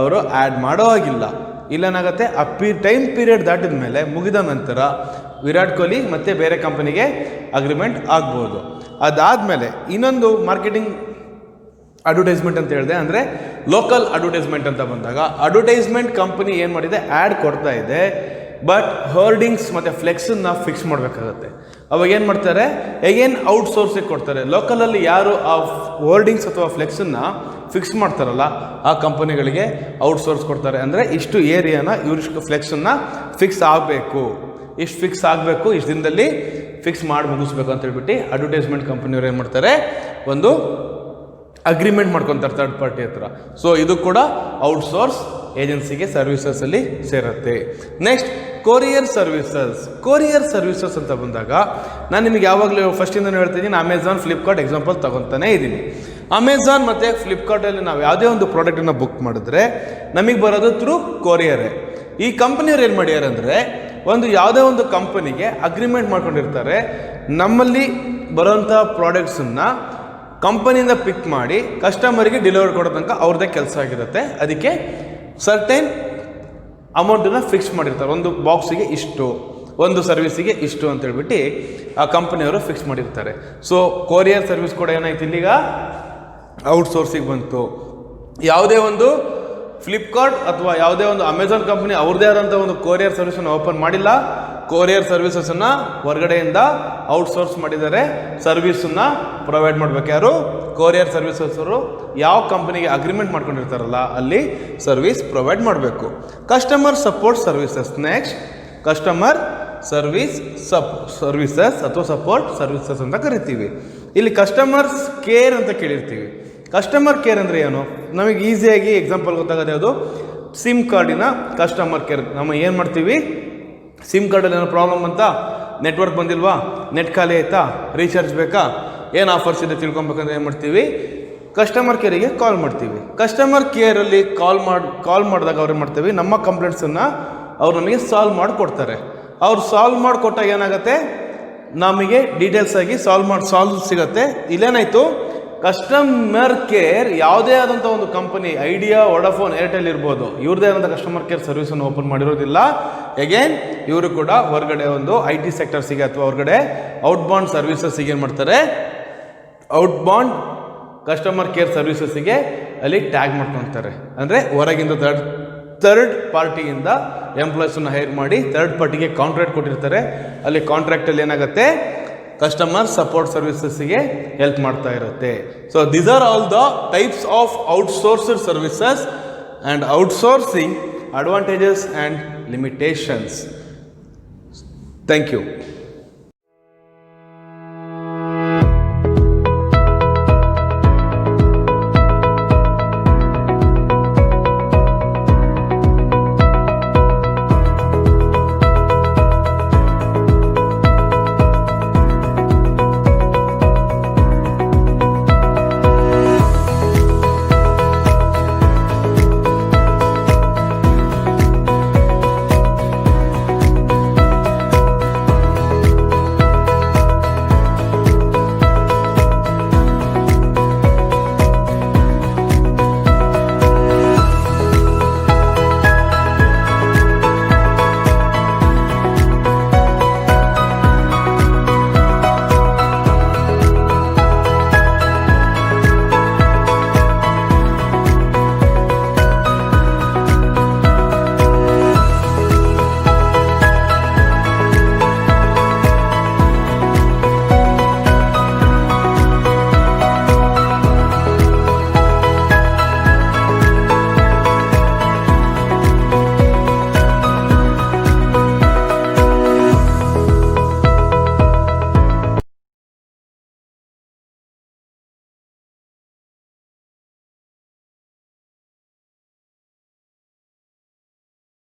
ಅವರು ಆ್ಯಡ್ ಮಾಡೋ ಆಗಿಲ್ಲ. ಇಲ್ಲೇನಾಗುತ್ತೆ, ಆ ಟೈಮ್ ಪೀರಿಯಡ್ ದಾಟಿದ ಮೇಲೆ ಮುಗಿದ ನಂತರ ವಿರಾಟ್ ಕೊಹ್ಲಿ ಮತ್ತೆ ಬೇರೆ ಕಂಪನಿಗೆ ಅಗ್ರಿಮೆಂಟ್ ಆಗ್ಬೋದು. ಅದಾದಮೇಲೆ ಇನ್ನೊಂದು ಮಾರ್ಕೆಟಿಂಗ್ ಅಡ್ವರ್ಟೈಸ್ಮೆಂಟ್ ಅಂತ ಹೇಳಿದೆ, ಅಂದರೆ ಲೋಕಲ್ ಅಡ್ವರ್ಟೈಸ್ಮೆಂಟ್ ಅಂತ ಬಂದಾಗ ಅಡ್ವರ್ಟೈಸ್ಮೆಂಟ್ ಕಂಪನಿ ಏನು ಮಾಡಿದೆ, ಆ್ಯಡ್ ಕೊಡ್ತಾ ಇದೆ, ಬಟ್ ಹೋರ್ಡಿಂಗ್ಸ್ ಮತ್ತು ಫ್ಲೆಕ್ಸನ್ನು ಫಿಕ್ಸ್ ಮಾಡಬೇಕಾಗತ್ತೆ. ಅವಾಗ ಏನು ಮಾಡ್ತಾರೆ, ಎಗೇನ್ ಔಟ್ಸೋರ್ಸಿಗೆ ಕೊಡ್ತಾರೆ. ಲೋಕಲಲ್ಲಿ ಯಾರು ಆ ಹೋರ್ಡಿಂಗ್ಸ್ ಅಥವಾ ಫ್ಲೆಕ್ಸನ್ನು ಫಿಕ್ಸ್ ಮಾಡ್ತಾರಲ್ಲ ಆ ಕಂಪನಿಗಳಿಗೆ ಔಟ್ಸೋರ್ಸ್ ಕೊಡ್ತಾರೆ. ಅಂದರೆ ಇಷ್ಟು ಏರಿಯಾನ ಇವ್ರಿಷ್ಟು ಫ್ಲೆಕ್ಸನ್ನು ಫಿಕ್ಸ್ ಆಗಬೇಕು, ಇಷ್ಟು ಫಿಕ್ಸ್ ಆಗಬೇಕು, ಇಷ್ಟು ದಿನದಲ್ಲಿ ಫಿಕ್ಸ್ ಮಾಡಿ ಮುಗಿಸ್ಬೇಕು ಅಂತ ಹೇಳ್ಬಿಟ್ಟು ಅಡ್ವರ್ಟೈಸ್ಮೆಂಟ್ ಕಂಪನಿಯವ್ರು ಏನು ಮಾಡ್ತಾರೆ, ಒಂದು ಅಗ್ರಿಮೆಂಟ್ ಮಾಡ್ಕೊತಾರೆ ಥರ್ಡ್ ಪಾರ್ಟಿ ಹತ್ರ. ಸೊ ಇದು ಕೂಡ ಔಟ್ಸೋರ್ಸ್ ಏಜೆನ್ಸಿಗೆ ಸರ್ವಿಸಸಲ್ಲಿ ಸೇರುತ್ತೆ. Next courier services. Courier services ಅಂತ ಬಂದಾಗ ನಾನು ನಿಮಗೆ ಯಾವಾಗಲೂ ಫಸ್ಟಿಂದ ಹೇಳ್ತಿದ್ದೀನಿ, ಅಮೆಝಾನ್, ಫ್ಲಿಪ್ಕಾರ್ಟ್ ಎಕ್ಸಾಂಪಲ್ ತಗೊತಾನೆ ಇದ್ದೀನಿ. ಅಮೆಝಾನ್ ಮತ್ತು ಫ್ಲಿಪ್ಕಾರ್ಟಲ್ಲಿ ನಾವು ಯಾವುದೇ ಒಂದು ಪ್ರಾಡಕ್ಟನ್ನು ಬುಕ್ ಮಾಡಿದ್ರೆ ನಮಗೆ ಬರೋದು ಥ್ರೂ ಕೊರಿಯರೇ. ಈ ಕಂಪನಿಯವ್ರು ಏನು ಮಾಡ್ಯಾರ ಅಂದರೆ, ಯಾವುದೇ ಒಂದು ಕಂಪನಿಗೆ ಅಗ್ರಿಮೆಂಟ್ ಮಾಡ್ಕೊಂಡಿರ್ತಾರೆ, ನಮ್ಮಲ್ಲಿ ಬರೋಂಥ ಪ್ರಾಡಕ್ಟ್ಸನ್ನು ಕಂಪನಿಯಿಂದ ಪಿಕ್ ಮಾಡಿ ಕಸ್ಟಮರಿಗೆ ಡೆಲಿವರ್ ಕೊಡೋ ತನಕ ಅವ್ರದ್ದೇ ಕೆಲಸ ಆಗಿರುತ್ತೆ. ಅದಕ್ಕೆ ಸರ್ಟೈನ್ ಅಮೌಂಟನ್ನು ಫಿಕ್ಸ್ ಮಾಡಿರ್ತಾರೆ, ಒಂದು ಬಾಕ್ಸಿಗೆ ಇಷ್ಟು, ಒಂದು ಸರ್ವಿಸಿಗೆ ಇಷ್ಟು ಅಂತ ಹೇಳ್ಬಿಟ್ಟು ಆ ಕಂಪನಿಯವರು ಫಿಕ್ಸ್ ಮಾಡಿರ್ತಾರೆ. ಸೊ ಕೊರಿಯರ್ ಸರ್ವಿಸ್ ಕೂಡ ಏನಾಯ್ತು, ಇಲ್ಲಿಗ ಔಟ್ಸೋರ್ಸಿಗೆ ಬಂತು. ಯಾವುದೇ ಒಂದು ಫ್ಲಿಪ್ಕಾರ್ಟ್ ಅಥವಾ ಯಾವುದೇ ಒಂದು ಅಮೆಝಾನ್ ಕಂಪನಿ ಅವ್ರದ್ದೇ ಆದಂಥ ಒಂದು ಕೊರಿಯರ್ ಸರ್ವಿಸನ್ನು ಓಪನ್ ಮಾಡಿಲ್ಲ. ಕೊರಿಯರ್ ಸರ್ವಿಸಸನ್ನು ಹೊರಗಡೆಯಿಂದ ಔಟ್ಸೋರ್ಸ್ ಮಾಡಿದ್ದಾರೆ. ಸರ್ವಿಸನ್ನು ಪ್ರೊವೈಡ್ ಮಾಡಬೇಕು ಯಾರು, ಕೊರಿಯರ್ ಸರ್ವಿಸಸ್ ಅವರು ಯಾವ ಕಂಪನಿಗೆ ಅಗ್ರಿಮೆಂಟ್ ಮಾಡ್ಕೊಂಡಿರ್ತಾರಲ್ಲ ಅಲ್ಲಿ ಸರ್ವಿಸ್ ಪ್ರೊವೈಡ್ ಮಾಡಬೇಕು. Customer support services. Next customer services ಅಥವಾ ಸಪೋರ್ಟ್ ಸರ್ವಿಸಸ್ ಅಂತ ಕರಿತೀವಿ. ಇಲ್ಲಿ ಕಸ್ಟಮರ್ಸ್ ಕೇರ್ ಅಂತ ಕೇಳಿರ್ತೀವಿ. ಕಸ್ಟಮರ್ ಕೇರ್ ಅಂದರೆ ಏನು, ನಮಗೆ ಈಸಿಯಾಗಿ ಎಕ್ಸಾಂಪಲ್ ಗೊತ್ತಾಗೋದು ಯಾವುದು, ಸಿಮ್ ಕಾರ್ಡಿನ ಕಸ್ಟಮರ್ ಕೇರ್. ನಮ್ಮ ಏನು ಮಾಡ್ತೀವಿ, ಸಿಮ್ ಕಾರ್ಡಲ್ಲಿ ಏನೋ ಪ್ರಾಬ್ಲಮ್ ಅಂತ, ನೆಟ್ವರ್ಕ್ ಬಂದಿಲ್ವಾ, ನೆಟ್ ಖಾಲಿ ಆಯಿತಾ, ರೀಚಾರ್ಜ್ ಬೇಕಾ, ಏನು ಆಫರ್ಸ್ ಇದೆ ತಿಳ್ಕೊಬೇಕಂದ್ರೆ ಏನು ಮಾಡ್ತೀವಿ, ಕಸ್ಟಮರ್ ಕೇರಿಗೆ ಕಾಲ್ ಮಾಡ್ತೀವಿ. ಕಸ್ಟಮರ್ ಕೇರಲ್ಲಿ ಕಾಲ್ ಮಾಡಿದಾಗ ಅವ್ರು ಏನು ಮಾಡ್ತೀವಿ, ನಮ್ಮ ಕಂಪ್ಲೇಂಟ್ಸನ್ನು ಅವ್ರು ನಮಗೆ ಸಾಲ್ವ್ ಮಾಡಿಕೊಡ್ತಾರೆ. ಅವ್ರು ಸಾಲ್ವ್ ಮಾಡಿಕೊಟ್ಟಾಗ ಏನಾಗುತ್ತೆ, ನಮಗೆ ಡೀಟೇಲ್ಸ್ ಆಗಿ ಸಾಲ್ವ್ ಸಿಗುತ್ತೆ. ಇಲ್ಲೇನಾಯಿತು, ಕಸ್ಟಮರ್ ಕೇರ್ ಯಾವುದೇ ಆದಂಥ ಒಂದು ಕಂಪನಿ, ಐಡಿಯಾ, ವೋಡಾಫೋನ್, ಏರ್ಟೆಲ್ ಇರ್ಬೋದು, ಇವ್ರದ್ದೇ ಆದಂಥ ಕಸ್ಟಮರ್ ಕೇರ್ ಸರ್ವಿಸನ್ನು ಓಪನ್ ಮಾಡಿರೋದಿಲ್ಲ. ಅಗೇನ್ ಇವರು ಕೂಡ ಹೊರಗಡೆ ಒಂದು IT ಸೆಕ್ಟರ್ಸಿಗೆ ಅಥವಾ ಹೊರಗಡೆ ಔಟ್ಬೌಂಡ್ ಸರ್ವಿಸಸ್ಸಿಗೆ ಏನು ಮಾಡ್ತಾರೆ, ಔಟ್ಬೌಂಡ್ ಕಸ್ಟಮರ್ ಕೇರ್ ಸರ್ವಿಸಸ್ಸಿಗೆ ಅಲ್ಲಿ ಟ್ಯಾಗ್ ಮಾಡ್ಕೊತಾರೆ. ಅಂದರೆ ಹೊರಗಿಂದ ಥರ್ಡ್ ಪಾರ್ಟಿಯಿಂದ ಎಂಪ್ಲಾಯೀಸನ್ನು ಹೈರ್ ಮಾಡಿ ಥರ್ಡ್ ಪಾರ್ಟಿಗೆ ಕಾಂಟ್ರಾಕ್ಟ್ ಕೊಟ್ಟಿರ್ತಾರೆ. ಅಲ್ಲಿ ಕಾಂಟ್ರಾಕ್ಟಲ್ಲಿ ಏನಾಗುತ್ತೆ, ಕಸ್ಟಮರ್ ಸಪೋರ್ಟ್ ಸರ್ವಿಸಸ್ಸಿಗೆ ಹೆಲ್ಪ್ ಮಾಡ್ತಾ ಇರುತ್ತೆ. So these are all the types of outsourced services and outsourcing advantages and limitations. Thank you.